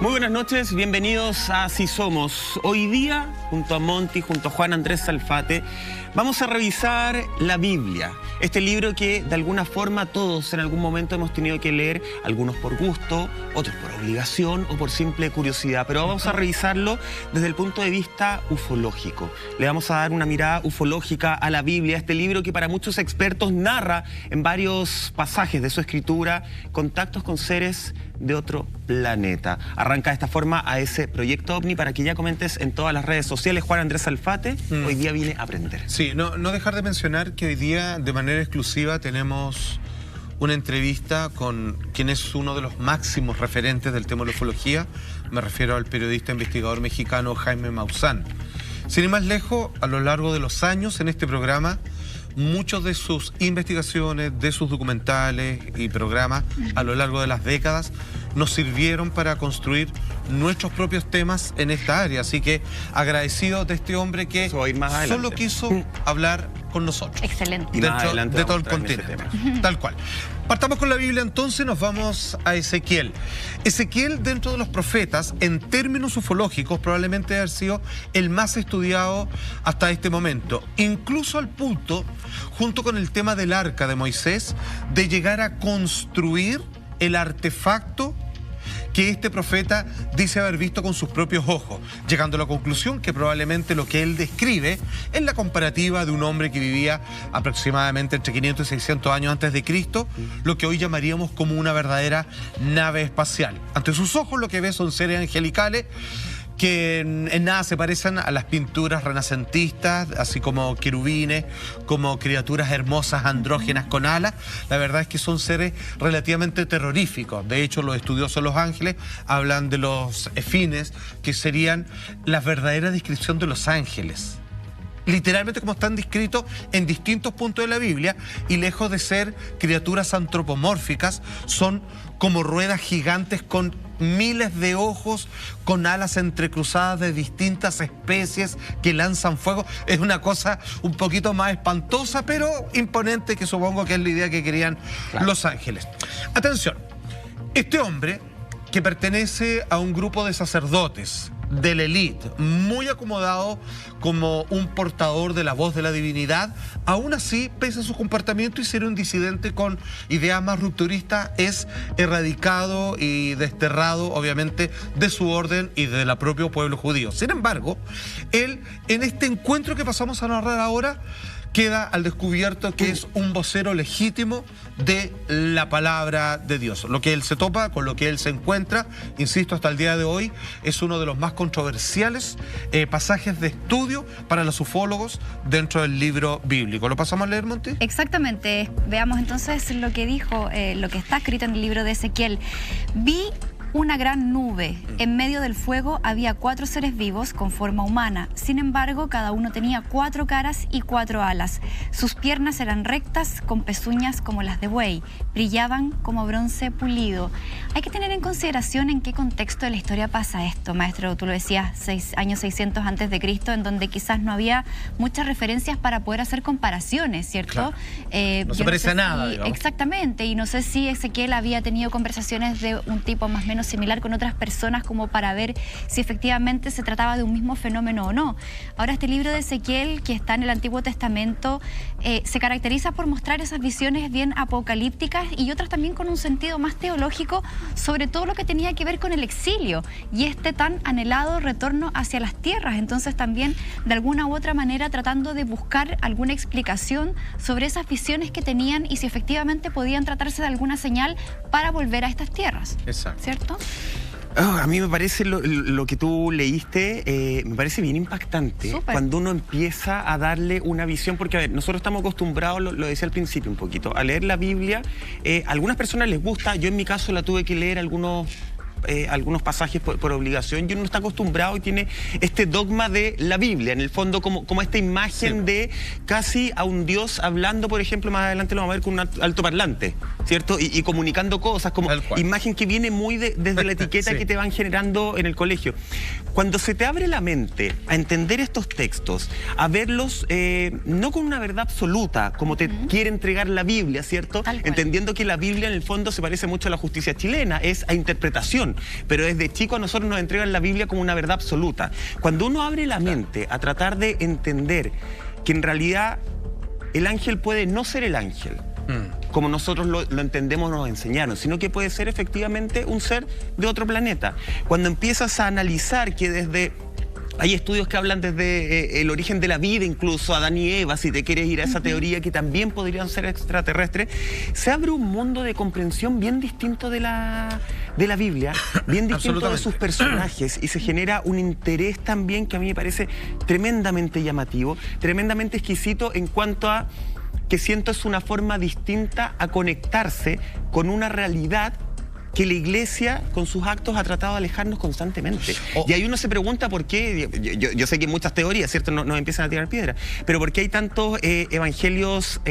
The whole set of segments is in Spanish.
Muy buenas noches, bienvenidos a Así Somos. Hoy día, junto a Monty, junto a Juan Andrés Salfate, vamos a revisar la Biblia. Este libro que de alguna forma todos en algún momento hemos tenido que leer, algunos por gusto, otros por obligación o por simple curiosidad. Pero vamos a revisarlo desde el punto de vista ufológico. Le vamos a dar una mirada ufológica a la Biblia, este libro que para muchos expertos narra en varios pasajes de su escritura contactos con seres de otro planeta. Arranca de esta forma a ese proyecto OVNI para que ya comentes en todas las redes sociales. Juan Andrés Salfate, hoy día viene a aprender. Sí, no dejar de mencionar que hoy día de manera exclusiva tenemos una entrevista con quien es uno de los máximos referentes del tema de la ufología. Me refiero al periodista investigador mexicano Jaime Maussan. Sin ir más lejos, a lo largo de los años en este programa, muchas de sus investigaciones, de sus documentales y programas a lo largo de las décadas nos sirvieron para construir nuestros propios temas en esta área. Así que agradecido de este hombre que solo quiso hablar con nosotros. Excelente. Y más dentro adelante de todo el vamos a entrar en continente. Tal cual. Partamos con la Biblia entonces, nos vamos a Ezequiel. Ezequiel, dentro de los profetas, en términos ufológicos, probablemente ha sido el más estudiado hasta este momento. Incluso al punto, junto con el tema del arca de Moisés, de llegar a construir el artefacto que este profeta dice haber visto con sus propios ojos, llegando a la conclusión que probablemente lo que él describe es la comparativa de un hombre que vivía aproximadamente entre 500 y 600 años antes de Cristo, lo que hoy llamaríamos como una verdadera nave espacial. Ante sus ojos lo que ve son seres angelicales que en nada se parecen a las pinturas renacentistas, así como querubines, como criaturas hermosas andrógenas con alas. La verdad es que son seres relativamente terroríficos. De hecho, los estudiosos de los ángeles hablan de los efines, que serían la verdadera descripción de los ángeles. Literalmente como están descritos en distintos puntos de la Biblia, y lejos de ser criaturas antropomórficas, son como ruedas gigantes con miles de ojos, con alas entrecruzadas de distintas especies que lanzan fuego. Es una cosa un poquito más espantosa, pero imponente, que supongo que es la idea que querían los ángeles. Atención, este hombre, que pertenece a un grupo de sacerdotes de la élite, muy acomodado como un portador de la voz de la divinidad, aún así, pese a su comportamiento y ser un disidente con ideas más rupturistas, es erradicado y desterrado, obviamente, de su orden y del propio pueblo judío. Sin embargo, él, en este encuentro que pasamos a narrar ahora, queda al descubierto que es un vocero legítimo de la palabra de Dios. Lo que él se topa, con lo que él se encuentra, insisto, hasta el día de hoy, es uno de los más controversiales pasajes de estudio para los ufólogos dentro del libro bíblico. ¿Lo pasamos a leer, Monty? Exactamente. Veamos entonces lo que dijo, lo que está escrito en el libro de Ezequiel. Vi una gran nube. En medio del fuego había 4 seres vivos con forma humana. Sin embargo, cada uno tenía 4 caras y 4 alas. Sus piernas eran rectas, con pezuñas como las de buey. Brillaban como bronce pulido. Hay que tener en consideración en qué contexto de la historia pasa esto, maestro. Tú lo decías, años 600 antes de Cristo, en donde quizás no había muchas referencias para poder hacer comparaciones, ¿cierto? Claro. No se parece a nada, digamos. Exactamente. Y no sé si Ezequiel había tenido conversaciones de un tipo más o menos similar con otras personas, como para ver si efectivamente se trataba de un mismo fenómeno o no. Ahora, este libro de Ezequiel, que está en el Antiguo Testamento, se caracteriza por mostrar esas visiones bien apocalípticas y otras también con un sentido más teológico sobre todo lo que tenía que ver con el exilio y este tan anhelado retorno hacia las tierras. Entonces también, de alguna u otra manera, tratando de buscar alguna explicación sobre esas visiones que tenían y si efectivamente podían tratarse de alguna señal para volver a estas tierras. Exacto. ¿Cierto? A mí me parece lo que tú leíste, me parece bien impactante. Súper. Cuando uno empieza a darle una visión, porque a ver, nosotros estamos acostumbrados, lo decía al principio un poquito, a leer la Biblia. A algunas personas les gusta, yo en mi caso la tuve que leer algunos pasajes por obligación, y uno está acostumbrado y tiene este dogma de la Biblia, en el fondo como esta imagen de casi a un Dios hablando, por ejemplo, más adelante lo vamos a ver con un altoparlante, ¿cierto? Y comunicando cosas, como imagen que viene muy desde la etiqueta que te van generando en el colegio. Cuando se te abre la mente a entender estos textos, a verlos no con una verdad absoluta, como te quiere entregar la Biblia, ¿cierto? Entendiendo que la Biblia en el fondo se parece mucho a la justicia chilena, es a interpretación. religión, pero desde chico a nosotros nos entregan la Biblia como una verdad absoluta. Cuando uno abre la mente a tratar de entender que en realidad el ángel puede no ser el ángel, como nosotros lo entendemos, nos enseñaron, sino que puede ser efectivamente un ser de otro planeta. Cuando empiezas a analizar que hay estudios que hablan desde el origen de la vida, incluso Adán y Eva, si te quieres ir a esa teoría, que también podrían ser extraterrestres, se abre un mundo de comprensión bien distinto de la Biblia, bien distinto de sus personajes, y se genera un interés también que a mí me parece tremendamente llamativo, tremendamente exquisito en cuanto a que siento es una forma distinta a conectarse con una realidad que la Iglesia con sus actos ha tratado de alejarnos constantemente. Y ahí uno se pregunta por qué, yo sé que hay muchas teorías, ¿cierto? Nos empiezan a tirar piedra, pero ¿por qué hay tantos evangelios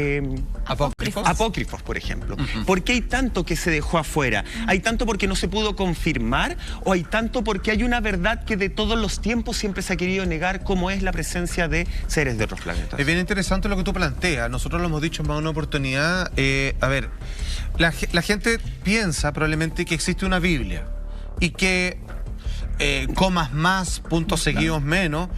apócrifos, por ejemplo? ¿Por qué hay tanto que se dejó afuera? ¿Hay tanto porque no se pudo confirmar? ¿O hay tanto porque hay una verdad que de todos los tiempos siempre se ha querido negar, como es la presencia de seres de otros planetas? Es bien interesante lo que tú planteas. Nosotros lo hemos dicho en más de una oportunidad. A ver, la gente piensa probablemente que existe una Biblia y que comas más, puntos seguidos menos,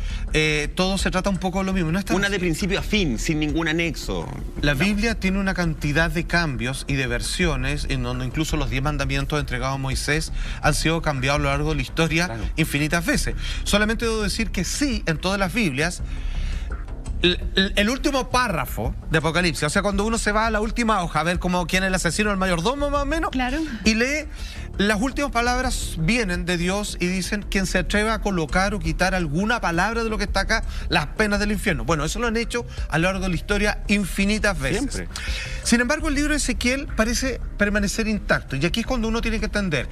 todo se trata un poco de lo mismo. No es una de principio a fin, sin ningún anexo. La Biblia tiene una cantidad de cambios y de versiones en donde incluso los 10 mandamientos entregados a Moisés han sido cambiados a lo largo de la historia infinitas veces. Solamente debo decir que sí, en todas las Biblias, el último párrafo de Apocalipsis, o sea, cuando uno se va a la última hoja a ver como quién es el asesino, el mayordomo más o menos, y lee, las últimas palabras vienen de Dios y dicen: quien se atreva a colocar o quitar alguna palabra de lo que está acá, las penas del infierno. Bueno, eso lo han hecho a lo largo de la historia infinitas veces. Siempre. Sin embargo, el libro de Ezequiel parece permanecer intacto, y aquí es cuando uno tiene que entender,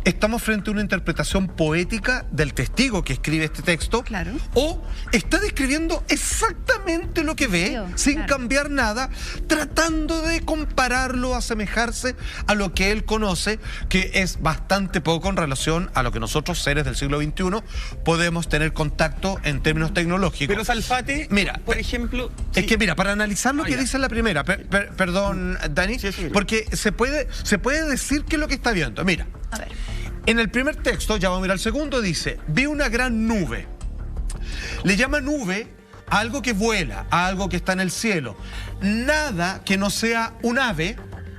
estamos frente a una interpretación poética del testigo que escribe este texto, o está describiendo exactamente lo que ve, sin cambiar nada, tratando de compararlo, asemejarse a lo que él conoce, que es bastante poco en relación a lo que nosotros, seres del siglo XXI, podemos tener contacto en términos tecnológicos. Pero Salfate, mira, por ejemplo... Es que mira, para analizar lo que dice la primera, perdón, Dani, porque se puede decir qué es lo que está viendo. Mira, a ver. En el primer texto, ya vamos a mirar el segundo, dice: vi una gran nube. Le llama nube a algo que vuela, a algo que está en el cielo. Nada que no sea un ave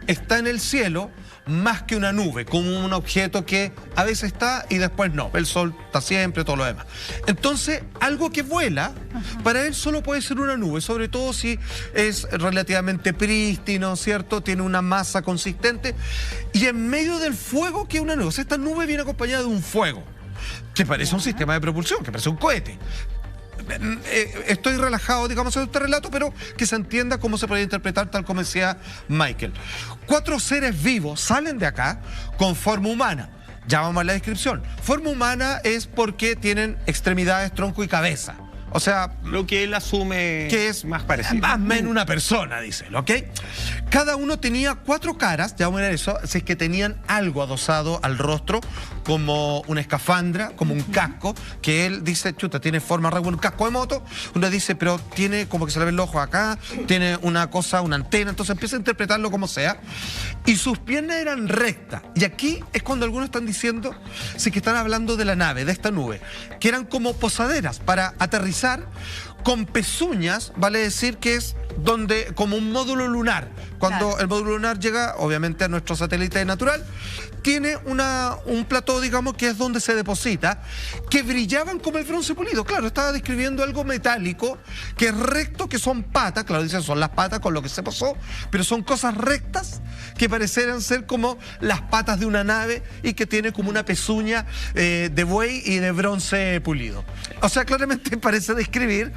está en el cielo más que una nube, como un objeto que a veces está y después no. El sol está siempre, todo lo demás. Entonces, algo que vuela, para él solo puede ser una nube, sobre todo si es relativamente prístino, ¿cierto? Tiene una masa consistente, y en medio del fuego que es una nube. O sea, esta nube viene acompañada de un fuego, que parece un sistema de propulsión, que parece un cohete. Estoy relajado, digamos, en este relato, pero que se entienda cómo se puede interpretar, tal como decía Michael. 4 seres vivos salen de acá con forma humana. Ya vamos a la descripción. Forma humana es porque tienen extremidades, tronco y cabeza. O sea, lo que él asume que es más parecido. Más o menos una persona, dice él, ¿ok? Cada uno tenía 4 caras, ya vamos a ver eso, si es que tenían algo adosado al rostro, como una escafandra, como un casco, que él dice, chuta, tiene forma regular, un casco de moto. Uno dice, pero tiene como que se le ven los ojos acá, tiene una cosa, una antena, entonces empieza a interpretarlo como sea. Y sus piernas eran rectas. Y aquí es cuando algunos están diciendo, sí, que están hablando de la nave, de esta nube, que eran como posaderas para aterrizar, con pezuñas, vale decir que es donde, como un módulo lunar. Cuando el módulo lunar llega, obviamente, a nuestro satélite natural, tiene un plató, digamos, que es donde se deposita, que brillaban como el bronce pulido. Claro, estaba describiendo algo metálico, que es recto, que son patas, claro, dicen son las patas con lo que se posó, pero son cosas rectas que parecieran ser como las patas de una nave y que tiene como una pezuña de buey y de bronce pulido. O sea, claramente parece describir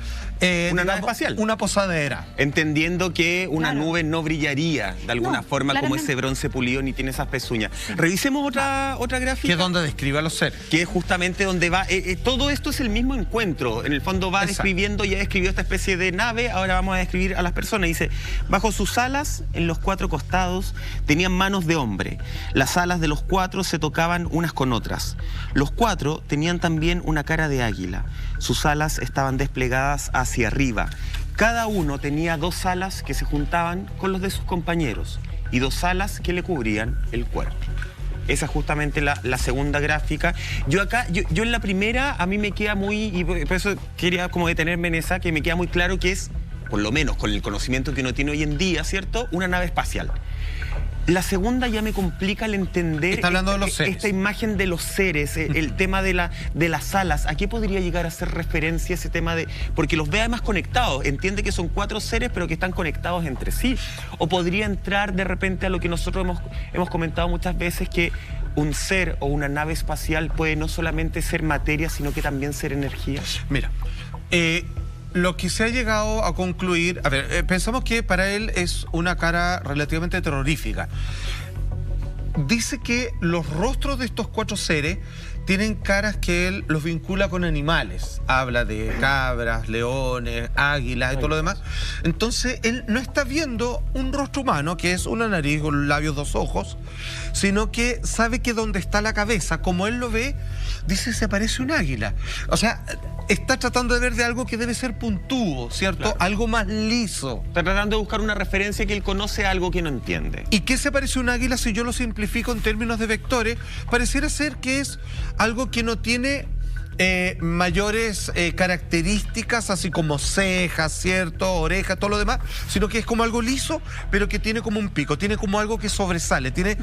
una nave espacial, una posadera. Entendiendo que una nube no brillaría de alguna forma como ese bronce pulido, ni tiene esas pezuñas. Revisemos otra gráfica. Que es donde describe a los seres. Que es justamente donde va. Todo esto es el mismo encuentro. En el fondo va describiendo, ya describió esta especie de nave, ahora vamos a describir a las personas. Dice: bajo sus alas, en los 4 costados, tenían manos de hombre. Las alas de los 4 se tocaban unas con otras. Los 4 tenían también una cara de águila. Sus alas estaban desplegadas hacia arriba. Cada uno tenía 2 alas que se juntaban con los de sus compañeros y 2 alas que le cubrían el cuerpo. Esa es justamente la segunda gráfica. Yo en la primera, a mí me queda muy, y por eso quería como detenerme en esa, que me queda muy claro que es, por lo menos con el conocimiento que uno tiene hoy en día, ¿cierto?, una nave espacial. La segunda ya me complica el entender. Está hablando de los seres. Esta imagen de los seres, el tema de las alas. ¿A qué podría llegar a hacer referencia ese tema de...? Porque los ve además conectados. Entiende que son 4 seres, pero que están conectados entre sí. O podría entrar de repente a lo que nosotros hemos comentado muchas veces, que un ser o una nave espacial puede no solamente ser materia, sino que también ser energía. Mira, lo que se ha llegado a concluir, a ver, pensamos que para él es una cara relativamente terrorífica. Dice que los rostros de estos 4 seres tienen caras que él los vincula con animales. Habla de cabras, leones, águilas y todo lo demás. Entonces, él no está viendo un rostro humano, que es una nariz, un labios, 2 ojos, sino que sabe que donde está la cabeza, como él lo ve, dice, se parece un águila. O sea, está tratando de ver de algo que debe ser puntúo, ¿cierto? Claro. Algo más liso. Está tratando de buscar una referencia que él conoce a algo que no entiende. ¿Y qué se parece un águila si yo lo simplifico en términos de vectores? Pareciera ser que es algo que no tiene mayores características, así como cejas, ¿cierto? Orejas, todo lo demás, sino que es como algo liso, pero que tiene como un pico, tiene como algo que sobresale, tiene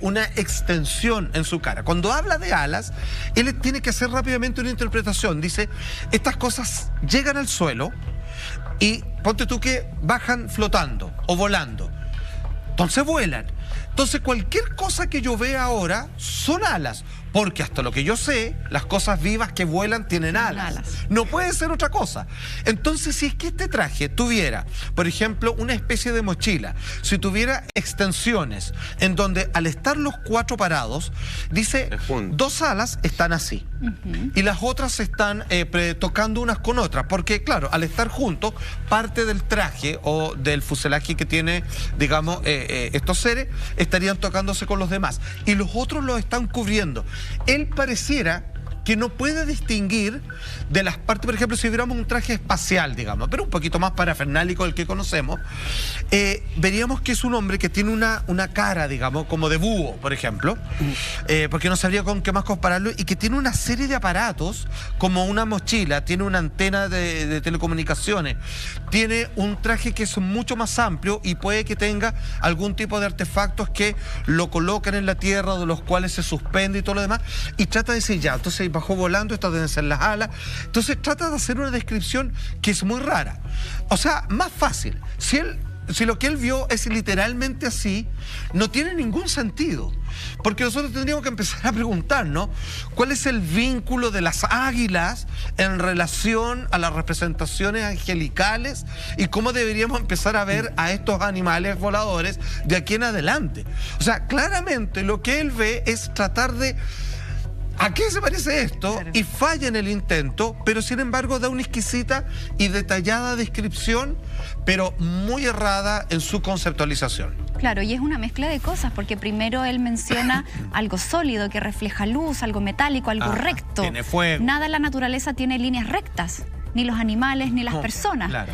una extensión en su cara. Cuando habla de alas, él tiene que hacer rápidamente una interpretación. Dice, estas cosas llegan al suelo y ponte tú que bajan flotando o volando. Entonces vuelan. Entonces cualquier cosa que yo vea ahora son alas, porque hasta lo que yo sé, las cosas vivas que vuelan tienen alas. No puede ser otra cosa. Entonces, si es que este traje tuviera, por ejemplo, una especie de mochila, si tuviera extensiones, en donde al estar los 4 parados, dice, 2 alas están así, y las otras están tocando unas con otras, porque claro, al estar juntos, parte del traje o del fuselaje que tiene, digamos, estos seres, estarían tocándose con los demás, y los otros los están cubriendo. Él pareciera que no puede distinguir de las partes, por ejemplo, si viéramos un traje espacial, digamos, pero un poquito más parafernálico del que conocemos, veríamos que es un hombre que tiene una cara, digamos, como de búho, por ejemplo, porque no sabría con qué más compararlo, y que tiene una serie de aparatos, como una mochila, tiene una antena de telecomunicaciones, tiene un traje que es mucho más amplio y puede que tenga algún tipo de artefactos que lo colocan en la tierra, de los cuales se suspende y todo lo demás, y trata de decir, ya, entonces bajó volando, estas deben ser las alas. Entonces trata de hacer una descripción que es muy rara. O sea, más fácil. Si lo que él vio es literalmente así, no tiene ningún sentido. Porque nosotros tendríamos que empezar a preguntarnos cuál es el vínculo de las águilas en relación a las representaciones angelicales y cómo deberíamos empezar a ver a estos animales voladores de aquí en adelante. O sea, claramente lo que él ve es tratar de... ¿A qué se parece esto? Claro. Y falla en el intento, pero sin embargo da una exquisita y detallada descripción, pero muy errada en su conceptualización. Claro, y es una mezcla de cosas, porque primero él menciona algo sólido que refleja luz, algo metálico, algo recto. Tiene fuego. Nada en la naturaleza tiene líneas rectas. Ni los animales, ni las personas. Claro.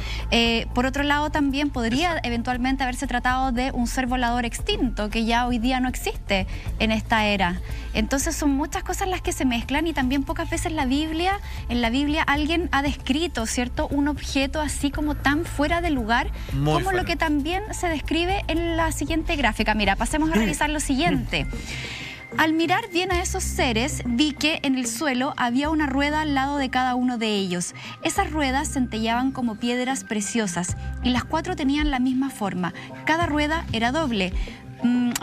Por otro lado, también podría eventualmente haberse tratado de un ser volador extinto, que ya hoy día no existe en esta era. Entonces son muchas cosas las que se mezclan, y también pocas veces en la Biblia alguien ha descrito, ¿cierto?, un objeto así como tan fuera de lugar, muy como fuera. Lo que también se describe en la siguiente gráfica. Mira, pasemos a revisar lo siguiente. Al mirar bien a esos seres, vi que en el suelo había una rueda al lado de cada uno de ellos. Esas ruedas centelleaban como piedras preciosas, y las 4 tenían la misma forma. Cada rueda era doble.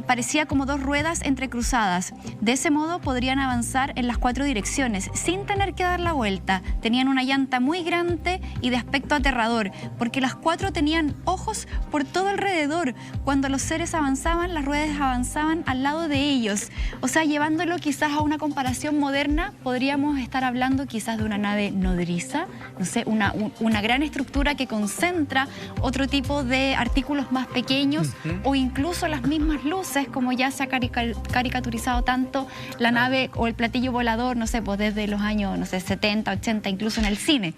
Parecía como 2 ruedas entrecruzadas. De ese modo podrían avanzar en las 4 direcciones sin tener que dar la vuelta. Tenían una llanta muy grande y de aspecto aterrador, porque las 4 tenían ojos por todo alrededor. Cuando los seres avanzaban, las ruedas avanzaban al lado de ellos. O sea, llevándolo quizás a una comparación moderna, podríamos estar hablando quizás de una nave nodriza, no sé, una gran estructura que concentra otro tipo de artículos más pequeños, o incluso las mismas luces, como ya se ha caricaturizado tanto la nave o el platillo volador, no sé, pues desde los años, no sé, 70, 80, incluso en el cine.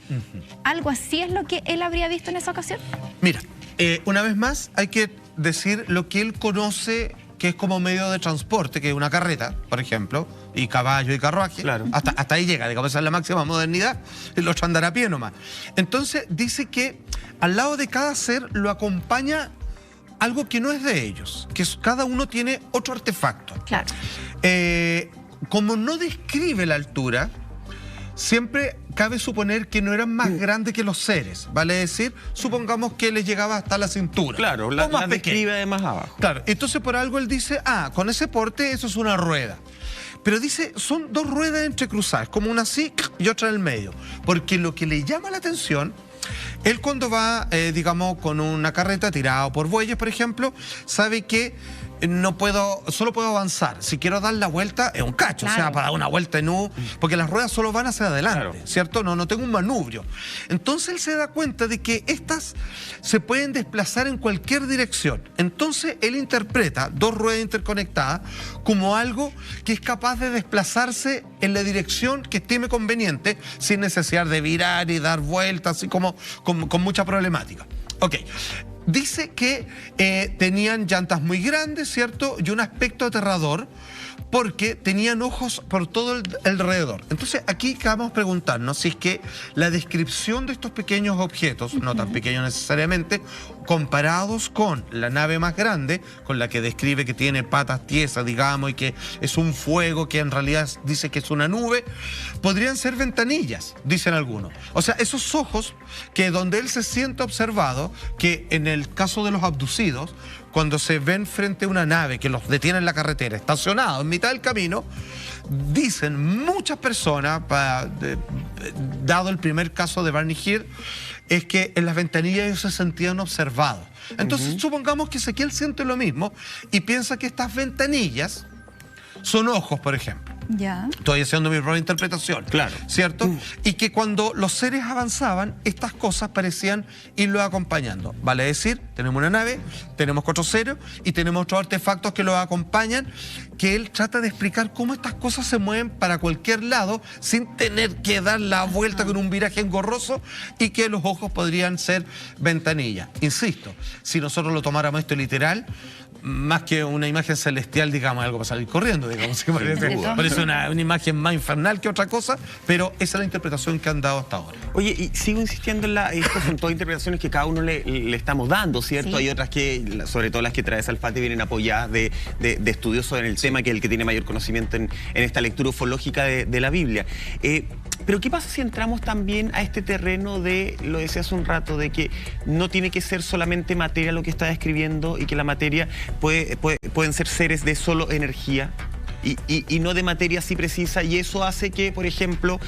¿Algo así es lo que él habría visto en esa ocasión? Mira, una vez más hay que decir lo que él conoce, que es como medio de transporte, que es una carreta, por ejemplo, y caballo y carruaje. Claro. Hasta ahí llega, digamos, esa es la máxima modernidad, el otro andar a pie nomás. Entonces dice que al lado de cada ser lo acompaña algo que no es de ellos, que cada uno tiene otro artefacto. Claro. Como no describe la altura, siempre cabe suponer que no eran más grandes que los seres, vale decir, supongamos que les llegaba hasta la cintura. Claro, o la más describe pequeña. de más abajo. Claro, entonces por algo él dice, con ese porte eso es una rueda. Pero dice, son dos ruedas entrecruzadas, como una así y otra en el medio. Porque lo que le llama la atención, él cuando va, digamos, con una carreta tirado por bueyes, por ejemplo, sabe que solo puedo avanzar. Si quiero dar la vuelta, es un cacho. Claro. O sea, para dar una vuelta en U, porque las ruedas solo van hacia adelante, Claro. ¿cierto? No tengo un manubrio. Entonces él se da cuenta de que estas se pueden desplazar en cualquier dirección. Entonces él interpreta dos ruedas interconectadas como algo que es capaz de desplazarse en la dirección que estime conveniente, sin necesidad de virar y dar vueltas, así como con mucha problemática. Ok. Dice que tenían llantas muy grandes, ¿cierto? Y un aspecto aterrador porque tenían ojos por todo el alrededor. Entonces aquí acabamos de preguntarnos si es que la descripción de estos pequeños objetos, no tan pequeños necesariamente, comparados con la nave más grande, con la que describe que tiene patas tiesas, digamos, y que es un fuego que en realidad dice que es una nube, podrían ser ventanillas, dicen algunos. O sea, esos ojos que donde él se siente observado, que en el caso de los abducidos, cuando se ven frente a una nave que los detiene en la carretera, estacionados en mitad del camino, dicen muchas personas, dado el primer caso de Barney Hill, es que en las ventanillas ellos se sentían observados. Entonces, supongamos que Ezequiel siente lo mismo y piensa que estas ventanillas son ojos, por ejemplo. Ya. Estoy haciendo mi propia interpretación. Claro. ¿Cierto? Y que cuando los seres avanzaban, estas cosas parecían irlos acompañando. Vale decir, tenemos una nave, tenemos 4 seres y tenemos otros artefactos que los acompañan, que él trata de explicar cómo estas cosas se mueven para cualquier lado sin tener que dar la vuelta con un viraje engorroso, y que los ojos podrían ser ventanillas. Insisto, si nosotros lo tomáramos esto literal, más que una imagen celestial, digamos, algo para salir corriendo, digamos, que parece una imagen más infernal que otra cosa, pero esa es la interpretación que han dado hasta ahora. Oye, y sigo insistiendo en estas son todas interpretaciones que cada uno le estamos dando, ¿cierto? Sí. Hay otras que, sobre todo las que trae Salfate, vienen apoyadas de estudiosos en el tema, que es el que tiene mayor conocimiento en esta lectura ufológica de la Biblia. Pero ¿qué pasa si entramos también a este terreno de, lo decía hace un rato, de que no tiene que ser solamente materia lo que está describiendo, y que la materia pueden ser seres de solo energía? Y no de materia así precisa, y eso hace que, por ejemplo,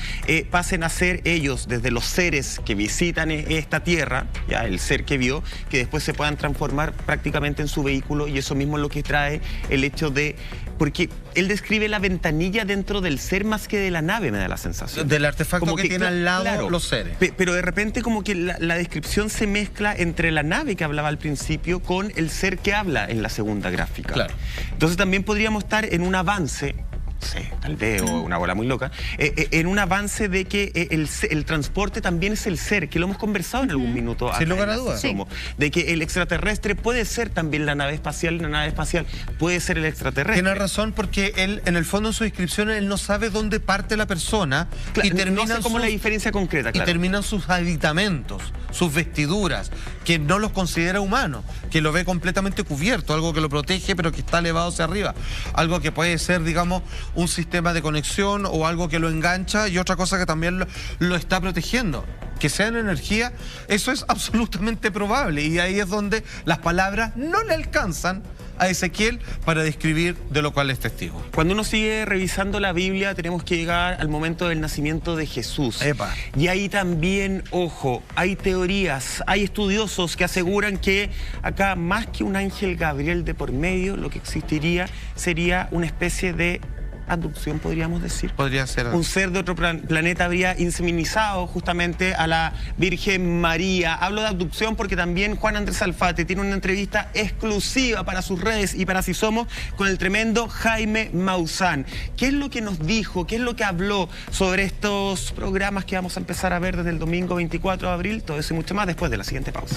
pasen a ser ellos, desde los seres que visitan esta tierra, ya el ser que vio, que después se puedan transformar prácticamente en su vehículo, y eso mismo es lo que trae el hecho de... Porque él describe la ventanilla dentro del ser más que de la nave, me da la sensación. Del artefacto Como que tiene al lado, claro, los seres. Pero de repente como que la descripción se mezcla entre la nave que hablaba al principio con el ser que habla en la segunda gráfica. Claro. Entonces también podríamos estar en un avance, no sé, tal vez, o una bola muy loca, en un avance de que el transporte también es el ser, que lo hemos conversado en algún minuto. Sin lugar a dudas. Sí. De que el extraterrestre puede ser también la nave espacial, y la nave espacial puede ser el extraterrestre. Tiene razón, porque él, en el fondo, en su descripción, él no sabe dónde parte la persona, Claro, y termina no sé cómo la diferencia concreta, y claro. terminan sus aditamentos, sus vestiduras, que no los considera humanos, que lo ve completamente cubierto, algo que lo protege pero que está elevado hacia arriba, algo que puede ser, digamos, un sistema de conexión o algo que lo engancha, y otra cosa que también lo está protegiendo. Que sea en energía, eso es absolutamente probable, y ahí es donde las palabras no le alcanzan a Ezequiel para describir de lo cual es testigo. Cuando uno sigue revisando la Biblia, tenemos que llegar al momento del nacimiento de Jesús. Epa. Y ahí también, ojo, hay teorías, hay estudiosos que aseguran que acá, más que un ángel Gabriel de por medio, lo que existiría sería una especie de abducción, podríamos decir. Podría ser. Un ser de otro planeta habría inseminizado justamente a la Virgen María. Hablo de abducción porque también Juan Andrés Salfate tiene una entrevista exclusiva para sus redes y para Si Somos con el tremendo Jaime Maussan. ¿Qué es lo que nos dijo? ¿Qué es lo que habló sobre estos programas que vamos a empezar a ver desde el domingo 24 de abril? Todo eso y mucho más después de la siguiente pausa.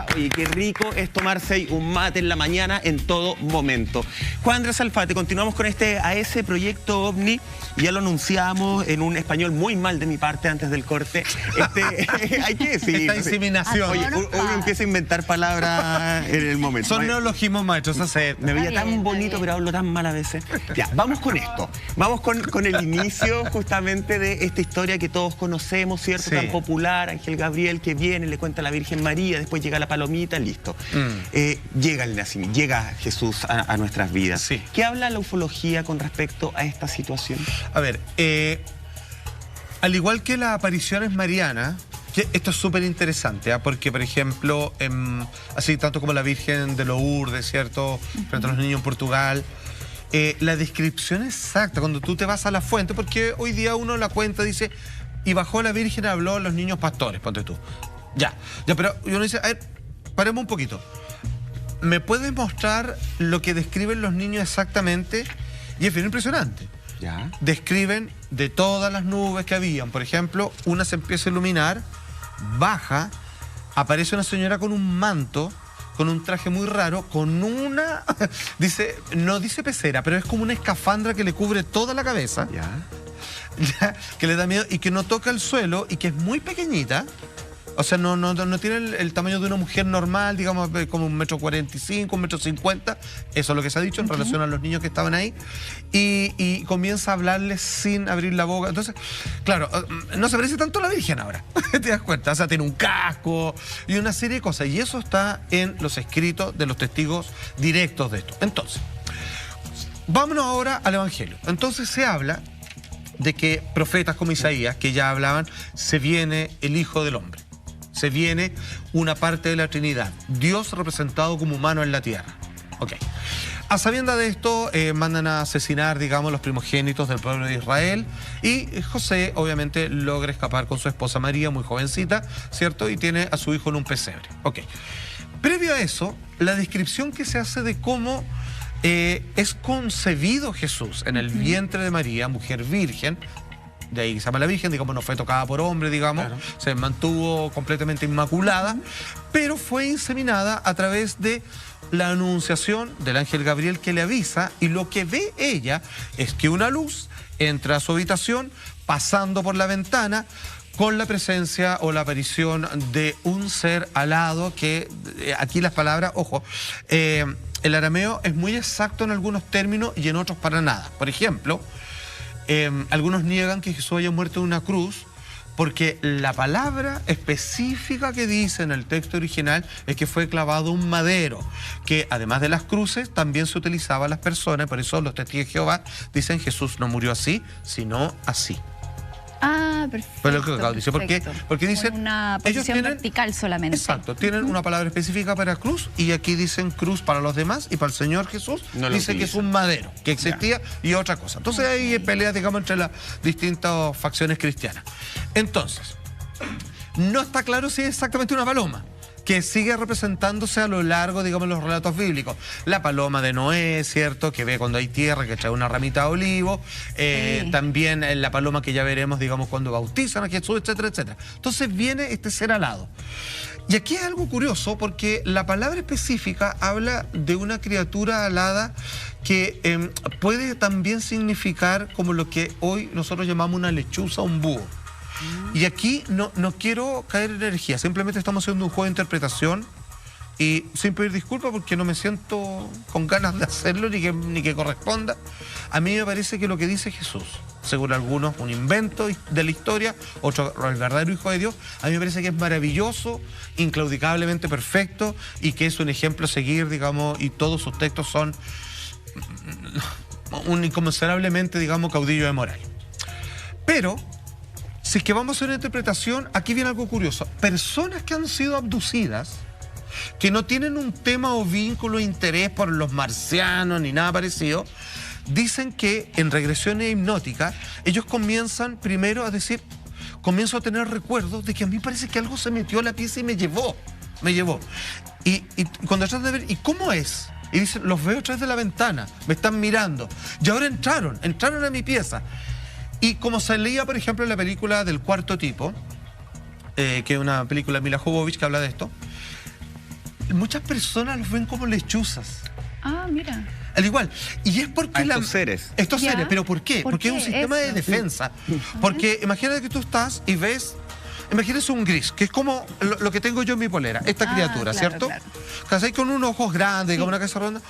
día. Oye, qué rico es tomarse un mate en la mañana en todo momento. Juan Andrés Alfate, continuamos con este AS Proyecto OVNI. Ya lo anunciamos en un español muy mal de mi parte antes del corte. Hay que decir. Esta inseminación. Oye, uno empieza a inventar palabras en el momento. Son neologismos maestros, me veía tan bonito, pero hablo tan mal a veces. Ya, vamos con esto. Vamos con el inicio justamente de esta historia que todos conocemos, ¿cierto? Sí. Tan popular, Ángel Gabriel que viene, le cuenta a la Virgen María, después llega la palomita, listo. Llega el nacimiento, llega Jesús a nuestras vidas. Sí. ¿Qué habla la ufología con respecto a esta situación? A ver, al igual que las apariciones marianas, que esto es súper interesante, porque, por ejemplo, así tanto como la Virgen de Lourdes, ¿cierto? Frente a los niños en Portugal, la descripción exacta, cuando tú te vas a la fuente, porque hoy día uno la cuenta, dice, y bajó la Virgen y habló a los niños pastores, ponte tú. Ya, pero uno dice, a ver, paremos un poquito. ¿Me puedes mostrar lo que describen los niños exactamente? Y es bien impresionante. Ya. Describen de todas las nubes que habían. Por ejemplo, una se empieza a iluminar, baja, aparece una señora con un manto, con un traje muy raro, con una... dice, no dice pecera, pero es como una escafandra que le cubre toda la cabeza. Ya, que le da miedo y que no toca el suelo y que es muy pequeñita. O sea, no tiene el tamaño de una mujer normal, digamos, como 1,45 m, 1,50 m. Eso es lo que se ha dicho en relación a los niños que estaban ahí. Y comienza a hablarles sin abrir la boca. Entonces, claro, no se parece tanto a la Virgen ahora. ¿Te das cuenta? O sea, tiene un casco y una serie de cosas. Y eso está en los escritos de los testigos directos de esto. Entonces, vámonos ahora al Evangelio. Entonces se habla de que profetas como Isaías, que ya hablaban, se viene el Hijo del Hombre. Se viene una parte de la Trinidad, Dios representado como humano en la tierra. Ok. A sabiendas de esto, mandan a asesinar, digamos, los primogénitos del pueblo de Israel, y José, obviamente, logra escapar con su esposa María, muy jovencita, ¿cierto? Y tiene a su hijo en un pesebre. Ok. Previo a eso, la descripción que se hace de cómo es concebido Jesús en el vientre de María, mujer virgen. De ahí se llama la Virgen, digamos, no fue tocada por hombre, digamos, claro. Se mantuvo completamente inmaculada, pero fue inseminada a través de la anunciación del ángel Gabriel que le avisa, y lo que ve ella es que una luz entra a su habitación pasando por la ventana con la presencia o la aparición de un ser alado que, aquí las palabras, ojo, el arameo es muy exacto en algunos términos y en otros para nada. Por ejemplo, algunos niegan que Jesús haya muerto en una cruz porque la palabra específica que dice en el texto original es que fue clavado un madero, que además de las cruces también se utilizaba a las personas. Por eso los testigos de Jehová dicen Jesús no murió así, sino así. Ah, perfecto. Pero lo que acabo de decir, porque dicen... Una posición vertical solamente. Exacto, tienen una palabra específica para cruz, y aquí dicen cruz para los demás, y para el Señor Jesús dice que es un madero, que existía, y otra cosa. Entonces hay peleas, digamos, entre las distintas facciones cristianas. Entonces, no está claro si es exactamente una paloma, que sigue representándose a lo largo, digamos, de los relatos bíblicos. La paloma de Noé, ¿cierto? Que ve cuando hay tierra, que trae una ramita de olivo. También la paloma que ya veremos, digamos, cuando bautizan a Jesús, etcétera, etcétera. Entonces viene este ser alado. Y aquí es algo curioso, porque la palabra específica habla de una criatura alada que puede también significar como lo que hoy nosotros llamamos una lechuza, un búho. Y aquí no quiero caer en herejía, simplemente estamos haciendo un juego de interpretación, y sin pedir disculpas porque no me siento con ganas de hacerlo ni que corresponda. A mí me parece que lo que dice Jesús, según algunos un invento de la historia, otro el verdadero Hijo de Dios, a mí me parece que es maravilloso, inclaudicablemente perfecto, y que es un ejemplo a seguir, digamos, y todos sus textos son un inconmensurablemente, digamos, caudillo de moral. Pero si es que vamos a hacer una interpretación, aquí viene algo curioso. Personas que han sido abducidas, que no tienen un tema o vínculo, interés por los marcianos ni nada parecido, dicen que en regresiones hipnóticas ellos comienzan primero a decir, comienzo a tener recuerdos de que a mí parece que algo se metió a la pieza y me llevó. Y cuando tratan de ver, ¿y cómo es? Y dicen, los veo a través de la ventana, me están mirando. Y ahora entraron a mi pieza. Y como se leía, por ejemplo, en la película del Cuarto Tipo, que es una película de Mila Jovovich que habla de esto, muchas personas los ven como lechuzas. Ah, mira. Al igual. Y es porque estos seres. Estos Ya. seres. ¿Pero por qué? ¿Por Porque qué es un sistema de eso? defensa. Porque imagínate que tú estás y ves... Imagínese un gris, que es como lo que tengo yo en mi polera, esta criatura, claro, ¿cierto? claro. ¿Cachai? Con unos ojos grandes, como una cabeza redonda,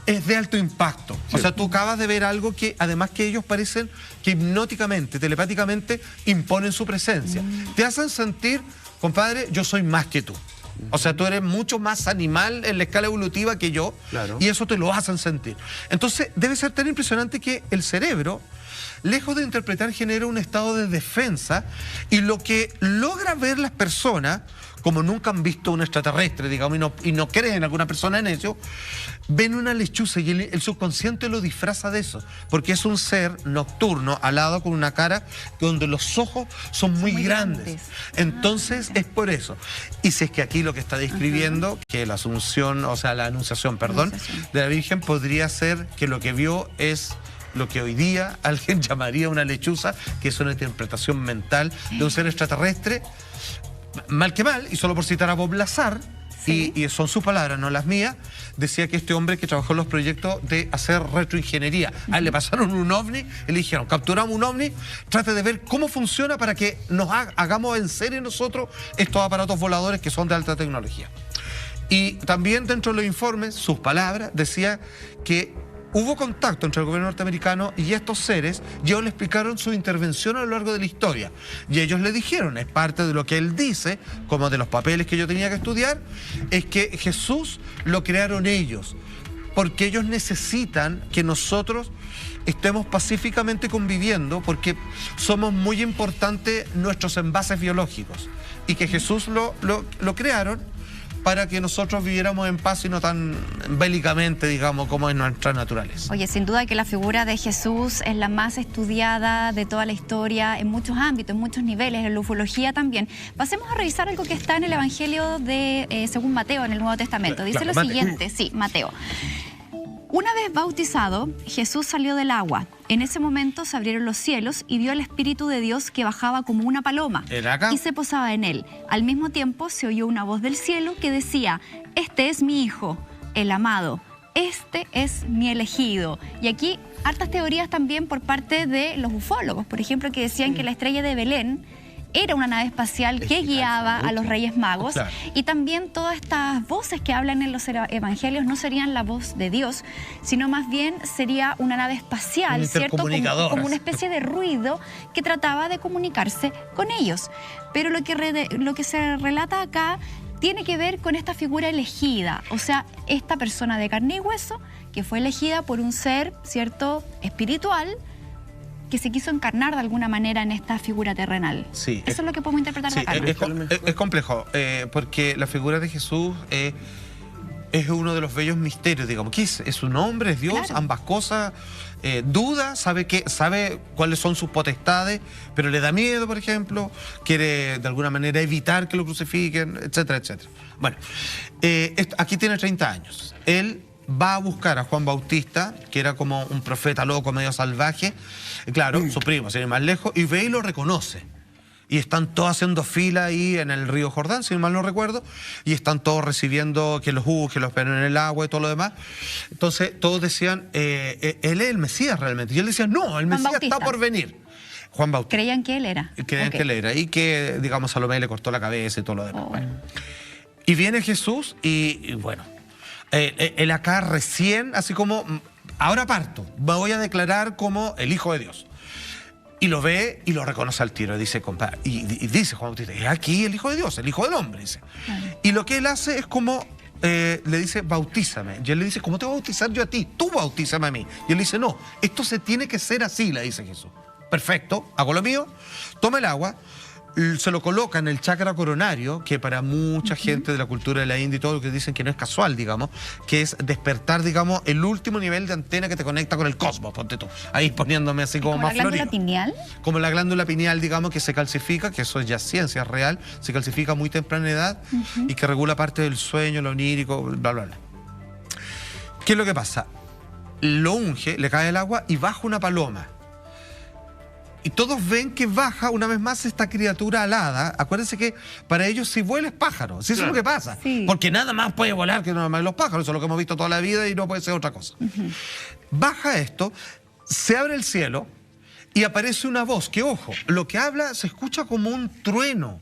es de alto impacto. O sea, tú acabas de ver algo que, además que ellos parecen que hipnóticamente, telepáticamente, imponen su presencia. Te hacen sentir, compadre, yo soy más que tú. O sea, tú eres mucho más animal en la escala evolutiva que yo, Claro. y eso te lo hacen sentir. Entonces, debe ser tan impresionante que el cerebro, lejos de interpretar, genera un estado de defensa, y lo que logra ver las personas, como nunca han visto un extraterrestre, digamos, y no creen alguna persona en eso, ven una lechuza y el subconsciente lo disfraza de eso, porque es un ser nocturno, alado, con una cara donde los ojos son muy grandes. Entonces, es por eso. Y si es que aquí lo que está describiendo, que la asunción, o sea, la anunciación, perdón, Anunciación. de la Virgen, podría ser que lo que vio es lo que hoy día alguien llamaría una lechuza, que es una interpretación mental de un ser extraterrestre, mal que mal, y solo por citar a Bob Lazar, Sí. y son sus palabras, no las mías, decía que este hombre que trabajó en los proyectos de hacer retroingeniería, a él le pasaron un ovni y le dijeron, capturamos un ovni, trate de ver cómo funciona para que nos hagamos en serie nosotros estos aparatos voladores que son de alta tecnología. Y también dentro de los informes, sus palabras, decía que hubo contacto entre el gobierno norteamericano y estos seres, y ellos le explicaron su intervención a lo largo de la historia. Y ellos le dijeron, es parte de lo que él dice, como de los papeles que yo tenía que estudiar, es que Jesús lo crearon ellos, porque ellos necesitan que nosotros estemos pacíficamente conviviendo, porque somos muy importantes nuestros envases biológicos, y que Jesús lo crearon para que nosotros viviéramos en paz y no tan bélicamente, digamos, como es nuestra naturaleza. Oye, sin duda que la figura de Jesús es la más estudiada de toda la historia en muchos ámbitos, en muchos niveles, en la ufología también. Pasemos a revisar algo que está en el Evangelio de según Mateo, en el Nuevo Testamento. Dice Claro, lo Mateo. siguiente, sí, Mateo. Una vez bautizado, Jesús salió del agua. En ese momento se abrieron los cielos y vio al Espíritu de Dios que bajaba como una paloma ¿Era acá? y se posaba en él. Al mismo tiempo se oyó una voz del cielo que decía, este es mi Hijo, el amado, este es mi elegido. Y aquí hartas teorías también por parte de los ufólogos, por ejemplo, que decían que la estrella de Belén era una nave espacial que guiaba a los Reyes Magos. Claro. Y también todas estas voces que hablan en los evangelios no serían la voz de Dios, sino más bien sería una nave espacial, Un ¿cierto? intercomunicador. Como una especie de ruido que trataba de comunicarse con ellos. Pero lo que se relata acá tiene que ver con esta figura elegida, o sea, esta persona de carne y hueso que fue elegida por un ser, ¿cierto?, espiritual, que se quiso encarnar de alguna manera en esta figura terrenal. Sí, Eso es lo que podemos interpretar Sí, de acá, ¿no? es complejo, porque la figura de Jesús es uno de los bellos misterios, digamos. ¿Qué es? ¿Es un hombre? ¿Es Dios? Claro. Ambas cosas. Duda, sabe cuáles son sus potestades, pero le da miedo, por ejemplo. Quiere de alguna manera evitar que lo crucifiquen, etcétera, etcétera. Bueno, aquí tiene 30 años. Él va a buscar a Juan Bautista, que era como un profeta loco, medio salvaje, claro, su primo, sin ir más lejos, y ve y lo reconoce. Y están todos haciendo fila ahí en el río Jordán, si mal no recuerdo, y están todos recibiendo que los esperen en el agua y todo lo demás. Entonces todos decían, él es el Mesías realmente. Y él decía, no, el Mesías Bautista. está por venir. Juan Bautista. Creían que él era. Creían Ok. que él era. Y que, digamos, Salomé le cortó la cabeza y todo lo demás. Oh. Bueno. Y viene Jesús y bueno, él acá recién, así como, ahora parto, me voy a declarar como el Hijo de Dios. Y lo ve y lo reconoce al tiro. Dice, compadre, y dice Juan Bautista, es aquí el Hijo de Dios, el Hijo del Hombre, dice. Y lo que él hace es como, le dice, bautízame. Y él le dice, ¿cómo te voy a bautizar yo a ti? Tú bautízame a mí. Y él dice, no, esto se tiene que ser así, le dice Jesús. Perfecto, hago lo mío, toma el agua, se lo coloca en el chakra coronario, que para mucha gente de la cultura de la India y todo lo que dicen que no es casual, digamos, que es despertar, digamos, el último nivel de antena que te conecta con el cosmos, ponte tú. Ahí poniéndome así como ¿Como más la glándula florido. pineal? Como la glándula pineal, digamos, que se calcifica, que eso es ya ciencia real, se calcifica a muy temprana edad y que regula parte del sueño, lo onírico, bla, bla, bla. ¿Qué es lo que pasa? Lo unge, le cae el agua y baja una paloma. Y todos ven que baja una vez más esta criatura alada. Acuérdense que para ellos si vuela es pájaro. Si eso es lo que pasa. Sí. Porque nada más puede volar que nada más los pájaros. Eso es lo que hemos visto toda la vida y no puede ser otra cosa. Baja esto, se abre el cielo y aparece una voz que, ojo, lo que habla se escucha como un trueno,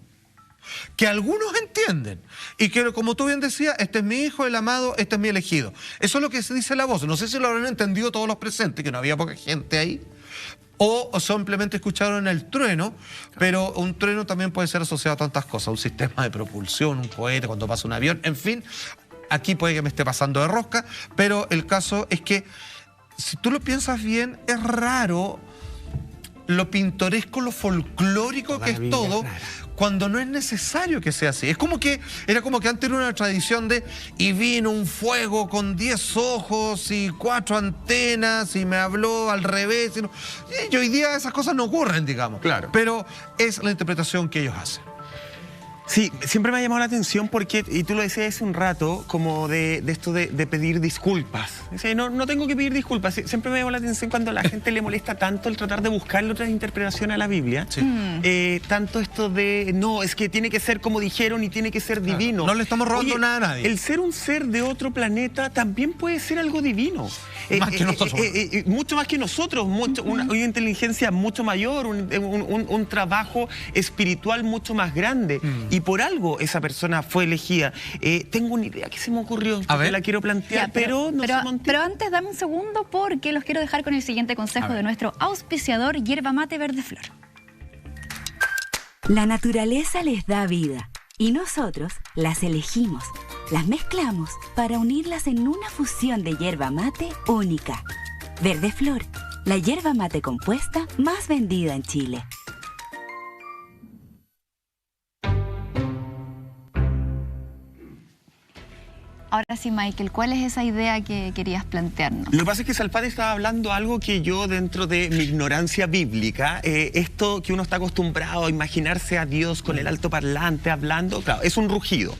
que algunos entienden. Y que, como tú bien decías, este es mi hijo, el amado, este es mi elegido. Eso es lo que se dice la voz. No sé si lo habrán entendido todos los presentes, que no había poca gente ahí. O simplemente escucharon el trueno, pero un trueno también puede ser asociado a tantas cosas. Un sistema de propulsión, un cohete, cuando pasa un avión, en fin. Aquí puede que me esté pasando de rosca, pero el caso es que, si tú lo piensas bien, es raro lo pintoresco, lo folclórico que es todo, cuando no es necesario que sea así. Es como que, era como que antes era una tradición de, y vino un fuego con 10 ojos y 4 antenas y me habló al revés. Y hoy día esas cosas no ocurren, digamos. Claro. Pero es la interpretación que ellos hacen. Sí, siempre me ha llamado la atención porque, y tú lo decías hace un rato, como de esto de pedir disculpas. Dice, no tengo que pedir disculpas. Siempre me llama la atención cuando a la gente le molesta tanto el tratar de buscarle otras interpretaciones a la Biblia. Sí. Tanto esto de, no, es que tiene que ser como dijeron y tiene que ser divino. No le estamos robando nada a nadie. El ser un ser de otro planeta también puede ser algo divino. Más que nosotros. Mucho más que nosotros. Una inteligencia mucho mayor, un trabajo espiritual mucho más grande. Y por algo esa persona fue elegida. Tengo una idea que se me ocurrió, que la quiero plantear, pero antes dame un segundo porque los quiero dejar con el siguiente consejo de nuestro auspiciador, Yerba Mate Verde Flor. La naturaleza les da vida y nosotros las elegimos, las mezclamos para unirlas en una fusión de yerba mate única. Verde Flor, la yerba mate compuesta más vendida en Chile. Ahora sí, Michael, ¿cuál es esa idea que querías plantearnos? Lo que pasa es que Salfate estaba hablando algo que yo, dentro de mi ignorancia bíblica, esto que uno está acostumbrado a imaginarse a Dios con el altoparlante hablando, claro, es un rugido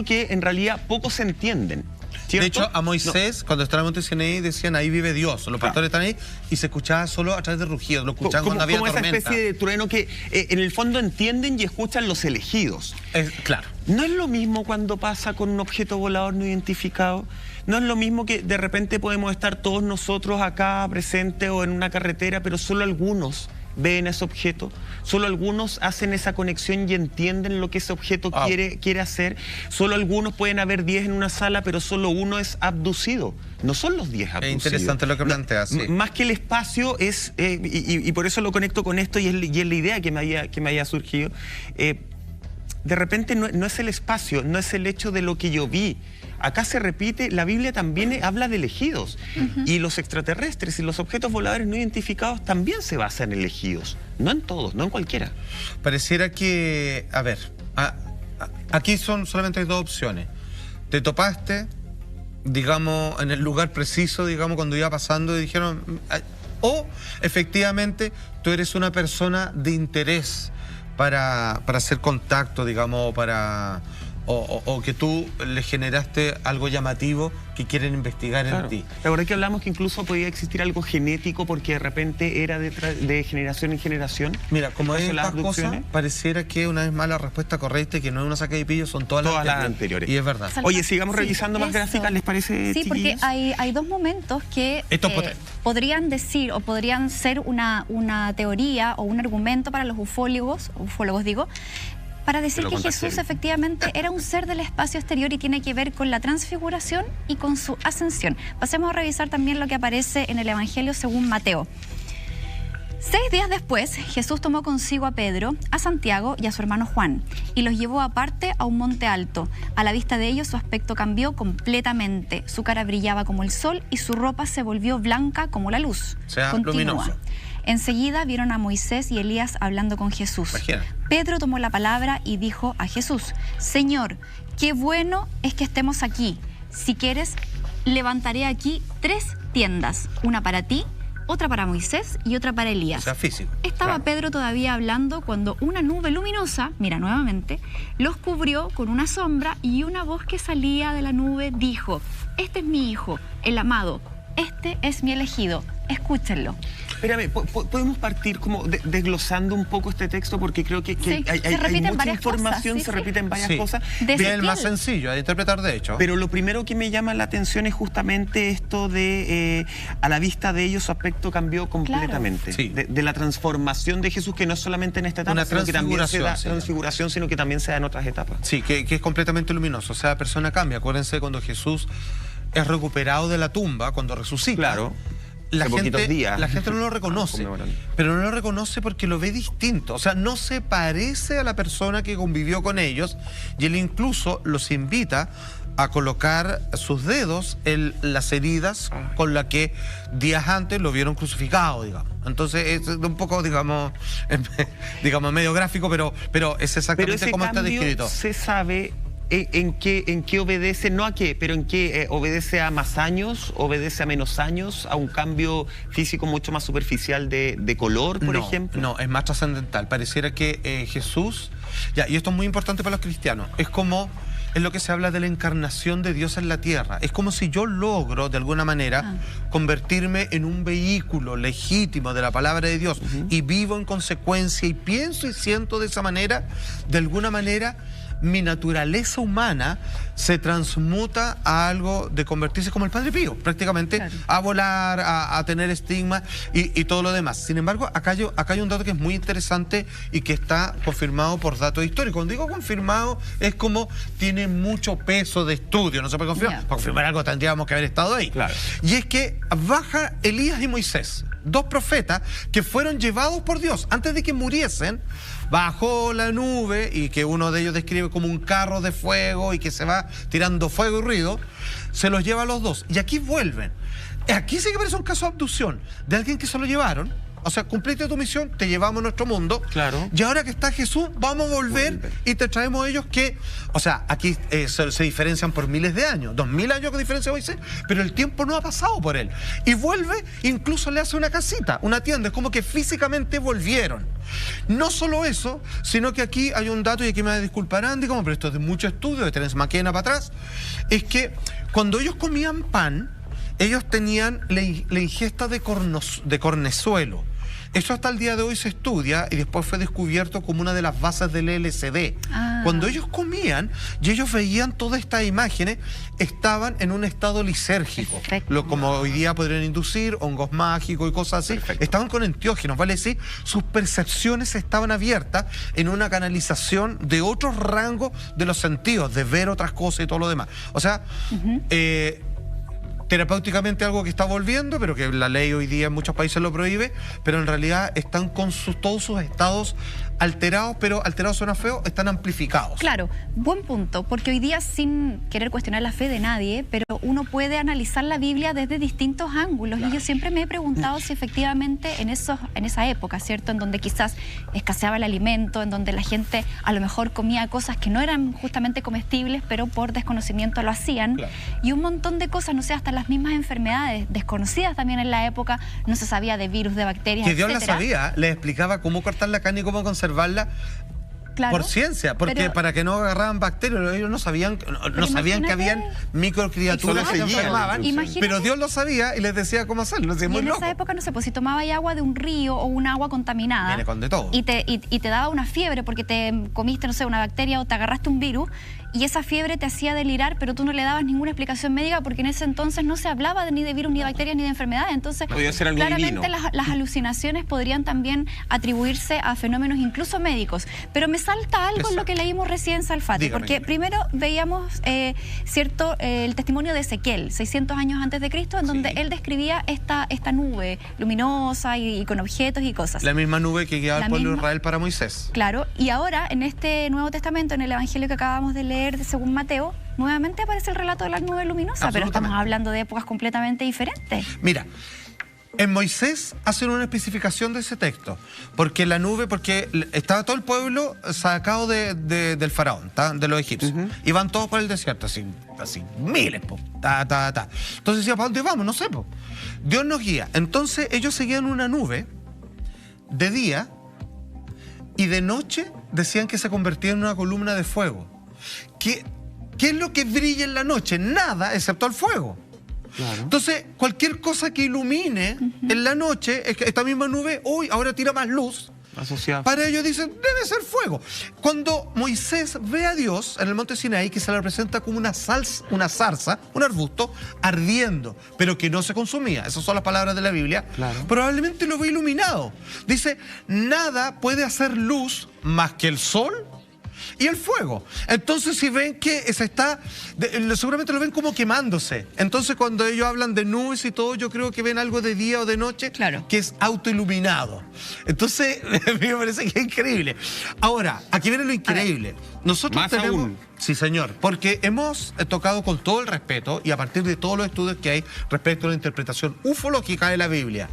que en realidad pocos entienden. ¿Cierto? De hecho, a Moisés, cuando estaba en Monte Sinaí, decían, ahí vive Dios. Los pastores están ahí y se escuchaba solo a través de rugidos. Lo escuchaban cuando había tormenta. Como esa especie de trueno que en el fondo entienden y escuchan los elegidos. Claro. No es lo mismo cuando pasa con un objeto volador no identificado. No es lo mismo que de repente podemos estar todos nosotros acá presentes o en una carretera, pero solo algunos ven ese objeto, solo algunos hacen esa conexión y entienden lo que ese objeto quiere hacer, solo algunos pueden haber 10 en una sala, pero solo uno es abducido, no son los 10 abducidos. Es interesante lo que planteas, sí. Más que el espacio es, y por eso lo conecto con esto y es la idea que me haya surgido, de repente no es el espacio, no es el hecho de lo que yo vi. Acá se repite, la Biblia también habla de elegidos. Y los extraterrestres y los objetos voladores no identificados también se basan en elegidos. No en todos, no en cualquiera. Pareciera que, a ver, aquí solamente hay 2 opciones. Te topaste, digamos, en el lugar preciso, digamos, cuando iba pasando y dijeron... O, efectivamente, tú eres una persona de interés para hacer contacto, digamos, o que tú le generaste algo llamativo que quieren investigar en ti. La verdad que hablamos que incluso podía existir algo genético porque de repente era de generación en generación. Mira, como es estas cosas, pareciera que una vez más la respuesta correcta y que no es una saca de pillo, son todas las anteriores. Y es verdad. Oye, sigamos revisando más gráficas, ¿les parece? Sí, porque hay 2 momentos que podrían decir o podrían ser una teoría o un argumento para los ufólogos digo, para decir que Jesús efectivamente era un ser del espacio exterior y tiene que ver con la transfiguración y con su ascensión. Pasemos a revisar también lo que aparece en el Evangelio según Mateo. 6 días después, Jesús tomó consigo a Pedro, a Santiago y a su hermano Juan, y los llevó aparte a un monte alto. A la vista de ellos su aspecto cambió completamente. Su cara brillaba como el sol y su ropa se volvió blanca como la luz. O sea, luminosa. Enseguida vieron a Moisés y Elías hablando con Jesús. Imagina. Pedro tomó la palabra y dijo a Jesús: Señor, qué bueno es que estemos aquí. Si quieres, levantaré aquí 3 tiendas, una para ti, otra para Moisés y otra para Elías. O sea, físico. Estaba Pedro todavía hablando cuando una nube luminosa, mira nuevamente, los cubrió con una sombra y una voz que salía de la nube dijo: Este es mi hijo, el amado, este es mi elegido, escúchenlo. Espérame, ¿podemos partir como desglosando un poco este texto? Porque creo que Sí, hay se repiten mucha varias información, cosas, se sí. repiten varias Sí. cosas. De Es el Ezequiel. más sencillo de interpretar, de hecho. Pero lo primero que me llama la atención es justamente esto de, a la vista de ellos, su aspecto cambió completamente. Sí. De la transformación de Jesús, que no es solamente en esta etapa, Una sino que también se da transfiguración, transfiguración, sino que también se da en otras etapas. Sí, que es completamente luminoso. O sea, la persona cambia. Acuérdense cuando Jesús es recuperado de la tumba, cuando resucita. Claro. La Hace poquitos gente, días. la gente no lo reconoce, Conmemorando. pero no lo reconoce porque lo ve distinto. O sea, no se parece a la persona que convivió con ellos y él incluso los invita a colocar sus dedos en las heridas con las que días antes lo vieron crucificado, digamos. Entonces es un poco, digamos medio gráfico, pero es Pero exactamente ese como está cambio descrito. se sabe en qué obedece, no a qué, pero en qué obedece a más años, obedece a menos años, a un cambio físico mucho más superficial de color, por ejemplo. No, es más trascendental. Pareciera que Jesús, ya, y esto es muy importante para los cristianos, es lo que se habla de la encarnación de Dios en la tierra. Es como si yo logro, de alguna manera, convertirme en un vehículo legítimo de la palabra de Dios y vivo en consecuencia y pienso y siento de esa manera, de alguna manera mi naturaleza humana se transmuta a algo de convertirse como el Padre Pío, prácticamente, Claro. a volar, a tener estigma y todo lo demás. Sin embargo, acá hay un dato que es muy interesante y que está confirmado por datos históricos. Cuando digo confirmado, es como tiene mucho peso de estudio, no se puede confirmar. Yeah. Para confirmar algo tendríamos que haber estado ahí. Claro. Y es que baja Elías y Moisés, dos profetas que fueron llevados por Dios antes de que muriesen. Bajó la nube y que uno de ellos describe como un carro de fuego y que se va tirando fuego y ruido, se los lleva a los dos. Y aquí vuelven. Aquí sí que parece un caso de abducción de alguien que se lo llevaron. O sea, cumpliste tu misión, te llevamos a nuestro mundo. Claro. Y ahora que está Jesús, vamos a volver y te traemos ellos que... O sea, aquí se diferencian por miles de años. 2000 años que diferencia Moisés, pero el tiempo no ha pasado por él. Y vuelve, incluso le hace una casita, una tienda. Es como que físicamente volvieron. No solo eso, sino que aquí hay un dato, y aquí me disculparán, Andy, como, pero esto es de mucho estudio, de Terence McKenna para atrás, es que cuando ellos comían pan, ellos tenían la ingesta de cornezuelo. Eso hasta el día de hoy se estudia y después fue descubierto como una de las bases del LSD. Cuando ellos comían y ellos veían todas estas imágenes, estaban en un estado lisérgico. Perfecto. Como hoy día podrían inducir hongos mágicos y cosas así. Perfecto. Estaban con enteógenos, ¿vale? Sí, sus percepciones estaban abiertas en una canalización de otros rangos de los sentidos, de ver otras cosas y todo lo demás. O sea, terapéuticamente algo que está volviendo, pero que la ley hoy día en muchos países lo prohíbe, pero en realidad están con todos sus estados alterados, pero alterados suena feo, están amplificados. Claro, buen punto, porque hoy día, sin querer cuestionar la fe de nadie, pero uno puede analizar la Biblia desde distintos ángulos. Y yo siempre me he preguntado si efectivamente en esa época, ¿cierto?, en donde quizás escaseaba el alimento, en donde la gente a lo mejor comía cosas que no eran justamente comestibles, pero por desconocimiento lo hacían. Claro. Y un montón de cosas, no sé, hasta las mismas enfermedades desconocidas también en la época, no se sabía de virus, de bacterias, Que Dios la etcétera. sabía, les explicaba cómo cortar la carne y cómo conservarla. Claro, Por ciencia, porque pero- para que no agarraran bacterias, ellos no sabían que imagínate- habían microcriaturas que se Exacto. enfermaban, Imagínate- pero Dios lo sabía y les decía cómo hacerlo. Es Y muy en loco. esa época, no sé, pues si tomabas agua de un río o un agua contaminada Viene con de todo. y te daba una fiebre porque te comiste, no sé, una bacteria o te agarraste un virus y esa fiebre te hacía delirar, pero tú no le dabas ninguna explicación médica porque en ese entonces no se hablaba ni de virus, ni de bacterias, ni de enfermedades. Entonces, Podía ser algo claramente divino. las alucinaciones podrían también atribuirse a fenómenos incluso médicos. Pero me salta algo en lo que leímos recién, Salfate, Dígame, porque dígame. primero veíamos el testimonio de Ezequiel, 600 años antes de Cristo, en donde Sí. él describía esta nube luminosa y con objetos y cosas. La misma nube que guiaba La al pueblo de misma- Israel para Moisés. Claro, y ahora en este Nuevo Testamento, en el Evangelio que acabamos de leer según Mateo, nuevamente aparece el relato de la nube luminosa, pero estamos Absolutamente. hablando de épocas completamente diferentes. Mira, en Moisés hacen una especificación de ese texto, porque la nube, porque estaba todo el pueblo sacado del faraón, de los egipcios, y van todos por el desierto, así miles, po, Entonces decía, ¿para dónde vamos? No sé, po. Dios nos guía. Entonces ellos seguían una nube de día y de noche decían que se convertía en una columna de fuego. ¿Qué es lo que brilla en la noche? Nada, excepto el fuego. Claro. Entonces, cualquier cosa que ilumine en la noche, es que esta misma nube, uy, ahora tira más luz. Asociado. Para ellos dicen, debe ser fuego. Cuando Moisés ve a Dios en el monte Sinaí, que se le representa como una zarza, un arbusto, ardiendo, pero que no se consumía. Esas son las palabras de la Biblia. Claro. Probablemente lo ve iluminado. Dice, nada puede hacer luz más que el sol y el fuego. Entonces, si ven que se está, seguramente lo ven como quemándose. Entonces, cuando ellos hablan de nubes y todo, yo creo que ven algo de día o de noche, Claro, que es autoiluminado. Entonces, a mí me parece que es increíble. Ahora, aquí viene lo increíble. Nosotros Más tenemos... aún. Sí, señor, porque hemos tocado con todo el respeto y a partir de todos los estudios que hay respecto a la interpretación ufológica de la Biblia.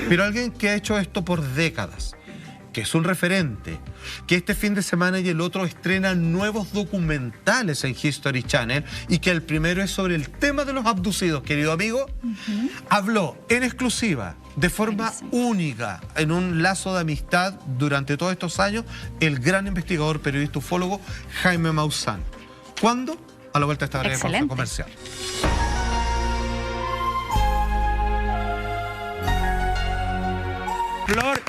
Pero alguien que ha hecho esto por décadas, que es un referente, que este fin de semana y el otro estrenan nuevos documentales en History Channel y que el primero es sobre el tema de los abducidos, querido amigo, habló en exclusiva, de forma única, en un lazo de amistad durante todos estos años, el gran investigador, periodista ufólogo Jaime Maussan. ¿Cuándo? A la vuelta de esta breve pausa Excelente. comercial. Flor,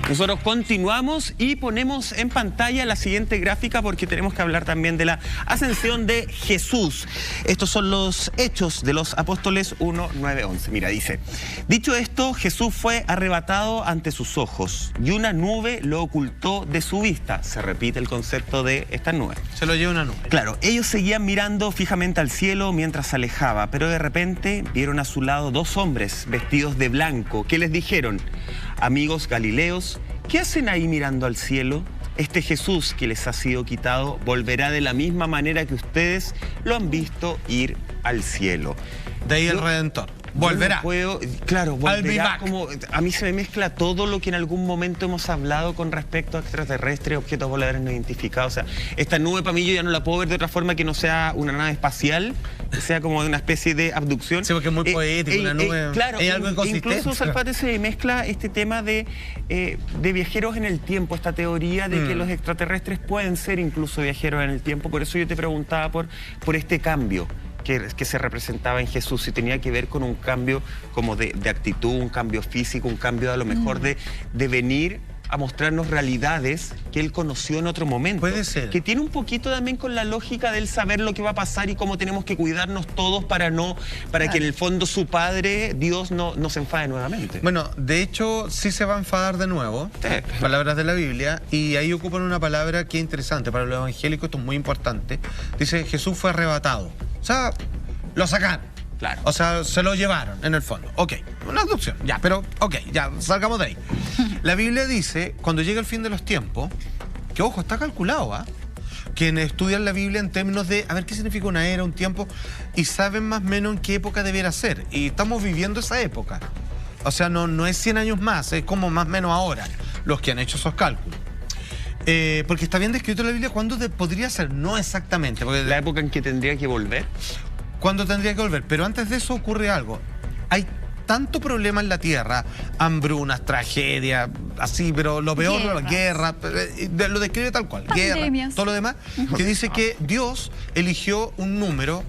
nosotros continuamos y ponemos en pantalla la siguiente gráfica porque tenemos que hablar también de la ascensión de Jesús. Estos son los Hechos de los Apóstoles 1, 9, 11. Mira, dice, dicho esto, Jesús fue arrebatado ante sus ojos y una nube lo ocultó de su vista. Se repite el concepto de esta nube. Se lo lleva una nube. Claro, ellos seguían mirando fijamente al cielo mientras se alejaba, pero de repente vieron a su lado dos hombres vestidos de blanco que les dijeron, amigos galileos, ¿qué hacen ahí mirando al cielo? Este Jesús que les ha sido quitado volverá de la misma manera que ustedes lo han visto ir al cielo. De ahí el Redentor. Volverá. Claro, I'll be volverá. back. Como, a mí se me mezcla todo lo que en algún momento hemos hablado con respecto a extraterrestres, objetos voladores no identificados. O sea, esta nube para mí yo ya no la puedo ver de otra forma que no sea una nave espacial, que sea como una especie de abducción. Sí, porque es muy poético, una nube. Claro, hay algo inconsistente. incluso, Salfate, se mezcla este tema de viajeros en el tiempo, esta teoría de que los extraterrestres pueden ser incluso viajeros en el tiempo. Por eso yo te preguntaba por este cambio que se representaba en Jesús, si tenía que ver con un cambio como de actitud, un cambio físico, un cambio a lo mejor de venir a mostrarnos realidades que él conoció en otro momento. Puede ser. Que tiene un poquito también con la lógica del saber lo que va a pasar y cómo tenemos que cuidarnos todos para que en el fondo su Padre, Dios, no se enfade nuevamente. Bueno, de hecho, sí se va a enfadar de nuevo. Sí. Palabras de la Biblia. Y ahí ocupan una palabra que es interesante. Para los evangélicos esto es muy importante. Dice, Jesús fue arrebatado. O sea, lo sacaron. Claro. O sea, se lo llevaron, en el fondo. Ok, una abducción. Ya, pero, ok, ya, salgamos de ahí. La Biblia dice, cuando llega el fin de los tiempos, que, ojo, está calculado, ¿ah? Quienes estudian la Biblia en términos de, a ver, qué significa una era, un tiempo, y saben más o menos en qué época debiera ser. Y estamos viviendo esa época. O sea, no es 100 años más, es como más o menos ahora, los que han hecho esos cálculos. Porque está bien descrito en la Biblia cuándo podría ser, no exactamente. Porque La época en que tendría que volver. cuándo tendría que volver. Pero antes de eso ocurre algo. Hay tanto problema en la tierra, hambrunas, tragedias, así, pero lo peor, guerra, lo describe tal cual, Pandemias. guerra, todo lo demás, que dice que Dios eligió un número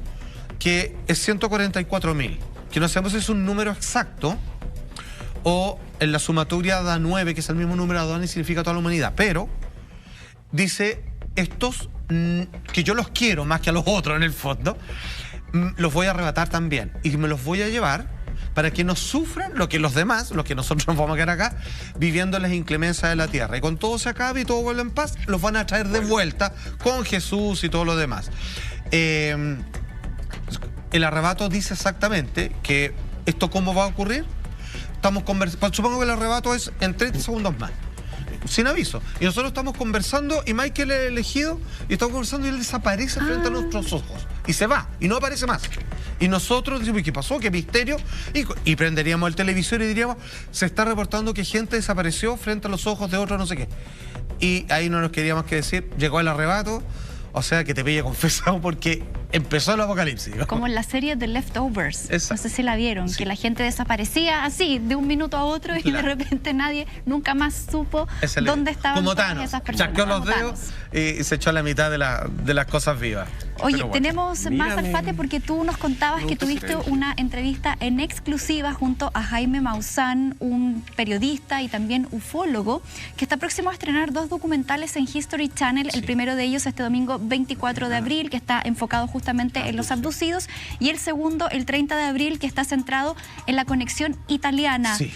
que es 144.000, que no sabemos si es un número exacto o en la sumatoria da 9, que es el mismo número de Adán y significa toda la humanidad, pero dice, estos que yo los quiero más que a los otros en el fondo, los voy a arrebatar también y me los voy a llevar para que no sufran lo que los demás, lo que nosotros nos vamos a quedar acá, viviendo las inclemencias de la tierra. Y con todo se acabe y todo vuelve en paz, los van a traer de vuelta con Jesús y todo lo demás. El arrebato dice exactamente que esto cómo va a ocurrir. Estamos conversando, supongo que el arrebato es en 30 segundos más, sin aviso. Y nosotros estamos conversando y Michael es elegido y estamos conversando y él desaparece frente a nuestros ojos. Y se va, y no aparece más. Y nosotros decimos, ¿qué pasó? ¿Qué misterio? Y prenderíamos el televisor y diríamos, se está reportando que gente desapareció frente a los ojos de otros no sé qué. Y ahí no nos queríamos que decir, llegó el arrebato, o sea que te pille confesado porque empezó el apocalipsis. ¿No? Como en la serie de Leftovers. Exacto. No sé si la vieron, Sí. que la gente desaparecía así, de un minuto a otro, y Claro. de repente nadie nunca más supo dónde estaban como todas Thanos, esas personas. chasqueó los Como dedos Thanos. y se echó a la mitad de las cosas vivas. Oye, Pero bueno, tenemos más, mírame. Alfate, porque tú nos contabas Me que gusta tuviste ese una entrevista en exclusiva junto a Jaime Maussan, un periodista y también ufólogo, que está próximo a estrenar 2 documentales en History Channel. El primero de ellos este domingo 24 de abril, que está enfocado justamente en los abducidos, y el segundo, el 30 de abril, que está centrado en la conexión italiana. Sí.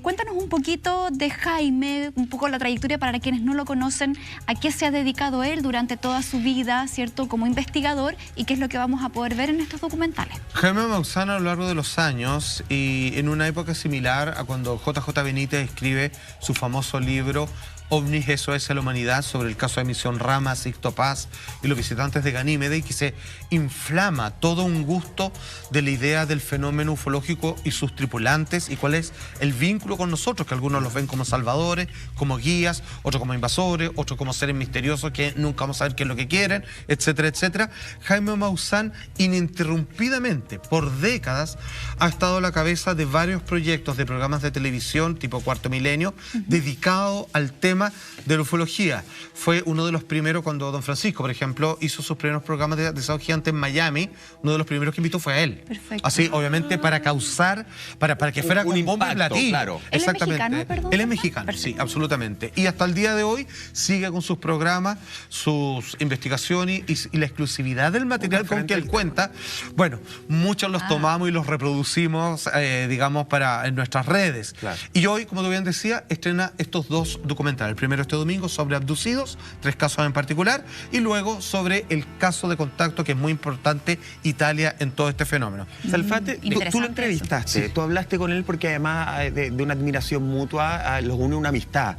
Cuéntanos un poquito de Jaime, un poco la trayectoria para quienes no lo conocen, a qué se ha dedicado él durante toda su vida, ¿cierto?, como investigador, y qué es lo que vamos a poder ver en estos documentales. Jaime Maussan, a lo largo de los años y en una época similar a cuando JJ Benítez escribe su famoso libro OVNIs, SOS a la humanidad, sobre el caso de Misión Rama, Sixto Paz y los visitantes de Ganímede, y que se inflama todo un gusto de la idea del fenómeno ufológico y sus tripulantes y cuál es el vínculo con nosotros, que algunos los ven como salvadores, como guías, otros como invasores, otros como seres misteriosos que nunca vamos a saber qué es lo que quieren, etcétera, etcétera. Jaime Maussan ininterrumpidamente, por décadas, ha estado a la cabeza de varios proyectos de programas de televisión tipo Cuarto Milenio, dedicado al tema de la ufología. Fue uno de los primeros cuando don Francisco, por ejemplo, hizo sus primeros programas de Sábado Gigante en Miami. Uno de los primeros que invitó fue a él. Perfecto. Así, obviamente, para causar, para que fuera Un con bombo y impacto, platillo. claro. ¿Él es Exactamente. mexicano, perdón? Él es mexicano, Perfecto. sí, absolutamente. Y hasta el día de hoy sigue con sus programas, sus investigaciones y la exclusividad del material con que él cuenta. Bueno, muchos los tomamos y los reproducimos, digamos, en nuestras redes. Claro. Y hoy, como tú bien decía, estrena estos 2 documentales. El primero este domingo sobre abducidos, 3 casos en particular, y luego sobre el caso de contacto, que es muy importante, Italia en todo este fenómeno. Salfate, tú interesante lo entrevistaste, tú hablaste con él porque además de una admiración mutua los une una amistad.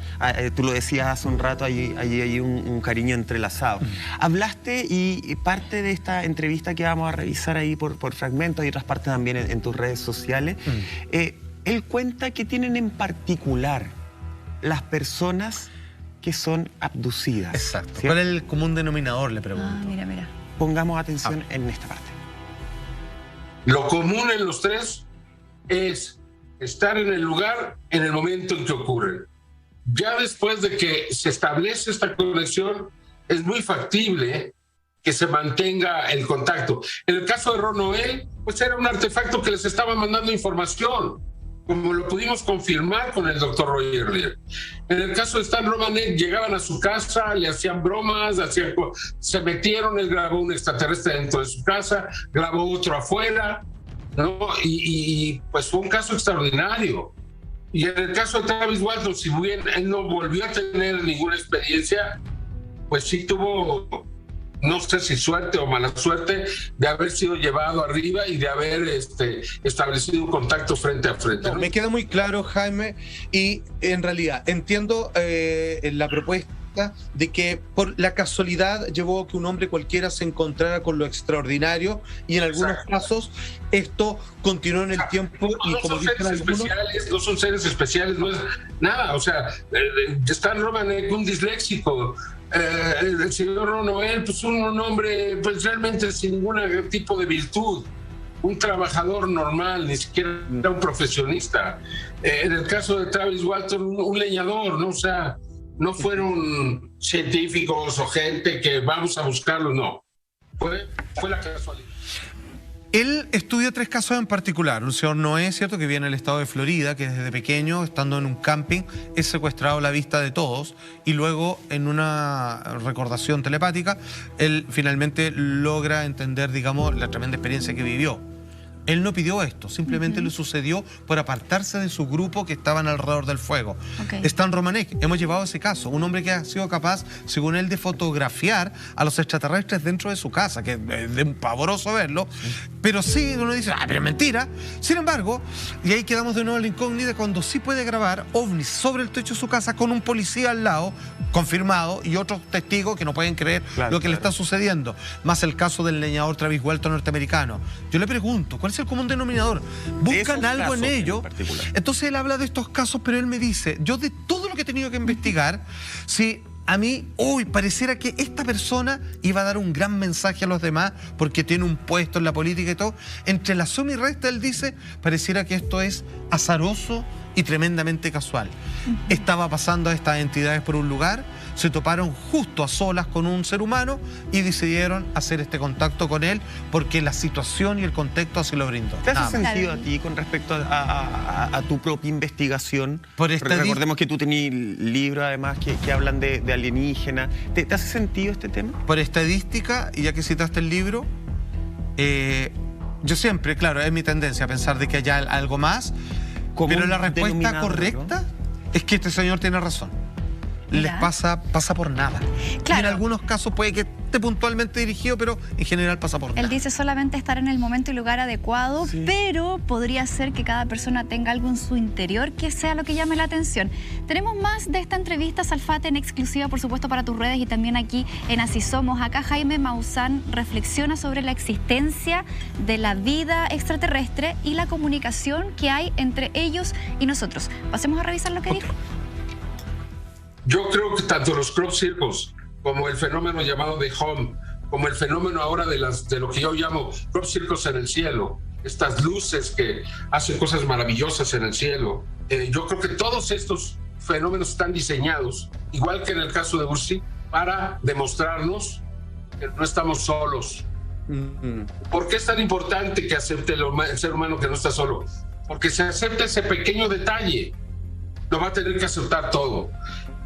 Tú lo decías hace un rato, allí hay un cariño entrelazado. Hablaste y parte de esta entrevista que vamos a revisar ahí por fragmentos y otras partes también en tus redes sociales, él cuenta que tienen en particular las personas que son abducidas. Exacto. ¿Cierto? ¿Cuál es el común denominador? Le pregunto. Mira. Pongamos atención en esta parte. Lo común en los 3 es estar en el lugar en el momento en que ocurren. Ya después de que se establece esta conexión, es muy factible que se mantenga el contacto. En el caso de Ron Noel, pues era un artefacto que les estaba mandando información, como lo pudimos confirmar con el doctor Roger Lear. En el caso de Stan Romanek, llegaban a su casa, le hacían bromas, se metieron, él grabó un extraterrestre dentro de su casa, grabó otro afuera, ¿no? Y pues fue un caso extraordinario. Y en el caso de Travis Walton, si bien él no volvió a tener ninguna experiencia, pues sí tuvo, no sé si suerte o mala suerte, de haber sido llevado arriba y de haber establecido un contacto frente a frente. No, ¿no? me queda muy claro, Jaime, y en realidad entiendo la propuesta de que por la casualidad llevó a que un hombre cualquiera se encontrara con lo extraordinario, y en algunos casos esto continuó en el tiempo y, como dicen algunos, no son seres especiales, no es nada. O sea, Stan Romanek, un disléxico, el señor Ron Noel, pues un hombre pues realmente sin ningún tipo de virtud, un trabajador normal, ni siquiera era un profesionista. En el caso de Travis Walton, un leñador, ¿no? O sea, no fueron científicos o gente que vamos a buscarlo, no. Fue la casualidad. Él estudia 3 casos en particular. Un señor Noé, ¿cierto?, que viene del estado de Florida, que desde pequeño, estando en un camping, es secuestrado a la vista de todos, y luego, en una recordación telepática, él finalmente logra entender, digamos, la tremenda experiencia que vivió. Él no pidió esto, simplemente le sucedió por apartarse de su grupo que estaban alrededor del fuego. Okay. Stan Romanek, hemos llevado ese caso, un hombre que ha sido capaz, según él, de fotografiar a los extraterrestres dentro de su casa, que es pavoroso verlo, pero sí, uno dice, pero es mentira. Sin embargo, y ahí quedamos de nuevo en la incógnita, cuando sí puede grabar ovnis sobre el techo de su casa con un policía al lado, confirmado, y otros testigos que no pueden creer lo que le está sucediendo, más el caso del leñador Travis Walton norteamericano. Yo le pregunto, ¿cuál es el común denominador? ¿Buscan algo en ello? Entonces él habla de estos casos, pero él me dice, yo de todo lo que he tenido que investigar, si a mí hoy pareciera que esta persona iba a dar un gran mensaje a los demás porque tiene un puesto en la política y todo, entre la suma y resta él dice, pareciera que esto es azaroso y tremendamente casual. Estaba pasando a estas entidades por un lugar, se toparon justo a solas con un ser humano y decidieron hacer este contacto con él porque la situación y el contexto así lo brindó. ¿Te Nada hace más. sentido a ti con respecto a tu propia investigación? Por Recordemos que tú tenías libros además que hablan de alienígenas. ¿Te hace sentido este tema? Por estadística, y ya que citaste el libro, yo siempre, claro, es mi tendencia a pensar de que haya algo más, pero la respuesta denominador, correcta es que este señor tiene razón. Les Mira. pasa por nada. Claro. Y en algunos casos puede que esté puntualmente dirigido, pero en general pasa por nada. Él dice solamente estar en el momento y lugar adecuado, Sí. pero podría ser que cada persona tenga algo en su interior que sea lo que llame la atención. Tenemos más de esta entrevista, Salfate, en exclusiva, por supuesto, para tus redes y también aquí en Así Somos. Acá Jaime Maussan reflexiona sobre la existencia de la vida extraterrestre y la comunicación que hay entre ellos y nosotros. Pasemos a revisar lo que dijo. Yo creo que tanto los crop circles como el fenómeno llamado de home, como el fenómeno ahora de lo que yo llamo crop circles en el cielo, estas luces que hacen cosas maravillosas en el cielo, yo creo que todos estos fenómenos están diseñados, igual que en el caso de Ursi, para demostrarnos que no estamos solos. ¿Por qué es tan importante que acepte el ser humano que no está solo? Porque si acepta ese pequeño detalle, lo va a tener que aceptar todo.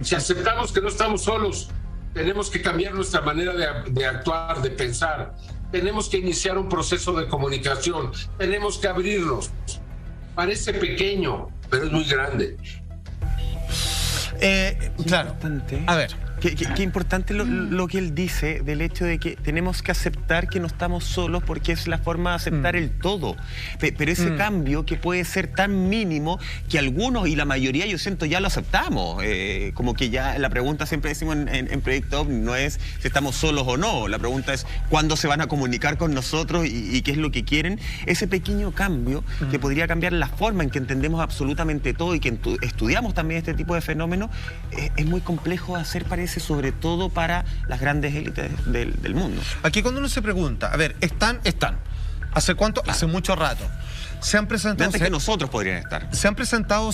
Si aceptamos que no estamos solos, tenemos que cambiar nuestra manera de actuar, de pensar. Tenemos que iniciar un proceso de comunicación. Tenemos que abrirnos. Parece pequeño, pero es muy grande. Claro. Importante. A ver. Qué importante lo que él dice del hecho de que tenemos que aceptar que no estamos solos porque es la forma de aceptar el todo. Pero ese cambio que puede ser tan mínimo que algunos y la mayoría, yo siento, ya lo aceptamos. Como que ya la pregunta siempre decimos en Proyecto OVNI no es si estamos solos o no. La pregunta es cuándo se van a comunicar con nosotros y qué es lo que quieren. Ese pequeño cambio que podría cambiar la forma en que entendemos absolutamente todo y que estudiamos también este tipo de fenómenos es muy complejo de hacer, parece, sobre todo para las grandes élites del mundo. Aquí cuando uno se pregunta, a ver, están. ¿Hace cuánto? Hace mucho rato. Se han presentado. Antes que nosotros podrían estar. Se han presentado.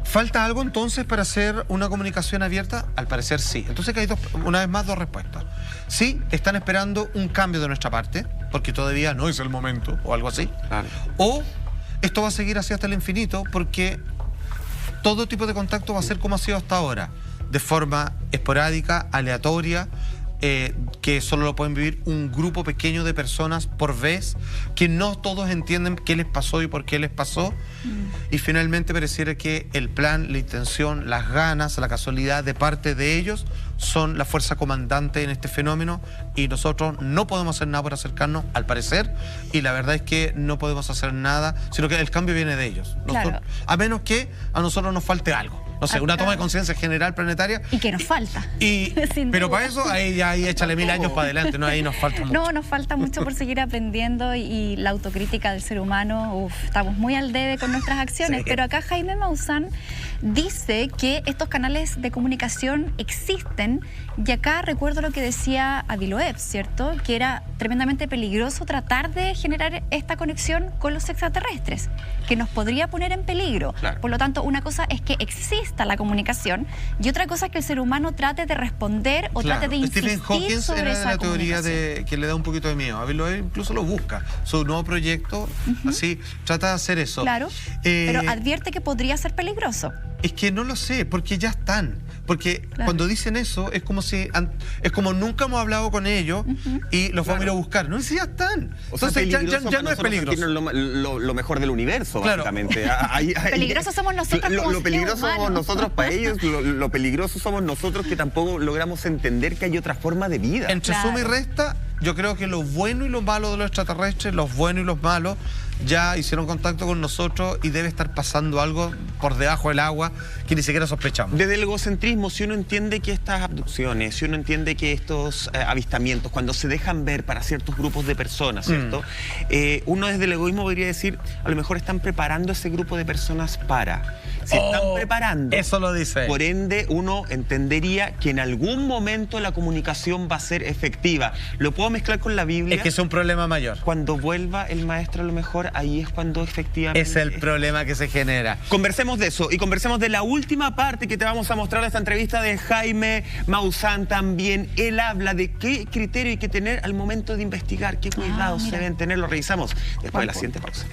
¿Falta algo entonces para hacer una comunicación abierta? Al parecer sí. Entonces que hay una vez más dos respuestas. Sí, están esperando un cambio de nuestra parte, porque todavía no es el momento, o algo así. Claro. O esto va a seguir así hasta el infinito, porque todo tipo de contacto va a ser como ha sido hasta ahora, de forma esporádica, aleatoria, que solo lo pueden vivir un grupo pequeño de personas por vez, que no todos entienden qué les pasó y por qué les pasó. Y finalmente pareciera que el plan, la intención, las ganas, la casualidad de parte de ellos son la fuerza comandante en este fenómeno y nosotros no podemos hacer nada por acercarnos, al parecer, y la verdad es que no podemos hacer nada, sino que el cambio viene de ellos. Claro. A menos que a nosotros nos falte algo. No sé, una toma de conciencia general planetaria. Y que nos falta. Pero duda. para eso, ahí échale 1000 años para adelante, ¿no? Ahí nos falta mucho. No, nos falta mucho por seguir aprendiendo y la autocrítica del ser humano, estamos muy al debe con nuestras acciones, Sí. pero acá Jaime Maussan dice que estos canales de comunicación existen y acá recuerdo lo que decía Aviloev, ¿cierto? Que era tremendamente peligroso tratar de generar esta conexión con los extraterrestres, que nos podría poner en peligro. Claro. Por lo tanto, una cosa es que exista la comunicación y otra cosa es que el ser humano trate de responder o trate de insistir Stephen Hawking sobre era de esa la teoría comunicación. que le da un poquito de miedo. Aviloev incluso lo busca. Su nuevo proyecto, así, trata de hacer eso. Claro, pero advierte que podría ser peligroso. Es que no lo sé, porque ya están. Porque cuando dicen eso, es como nunca hemos hablado con ellos y los vamos a ir a buscar. No, si ya están. O sea, Entonces ya peligroso no para es nosotros peligroso. sentirnos lo mejor del universo, Claro. básicamente. Peligrosos somos nosotros como Lo peligroso seres somos humanos. nosotros para ellos, lo peligroso somos nosotros que tampoco logramos entender que hay otra forma de vida. Entre Claro. suma y resta, yo creo que lo bueno y lo malo de los extraterrestres, los buenos y los malos, ya hicieron contacto con nosotros y debe estar pasando algo por debajo del agua que ni siquiera sospechamos. Desde el egocentrismo, si uno entiende que estas abducciones, si uno entiende que estos avistamientos, cuando se dejan ver para ciertos grupos de personas, ¿cierto? Uno desde el egoísmo podría decir, a lo mejor están preparando ese grupo de personas para. Si están preparando, Eso lo dice. por ende, uno entendería que en algún momento la comunicación va a ser efectiva. Lo puedo mezclar con la Biblia. Es que es un problema mayor. Cuando vuelva el maestro, a lo mejor error, ahí es cuando efectivamente... Es el problema que se genera. Conversemos de eso y conversemos de la última parte que te vamos a mostrar de esta entrevista de Jaime Maussan también. Él habla de qué criterio hay que tener al momento de investigar, qué cuidados se deben tener. Lo revisamos después de la siguiente pausa.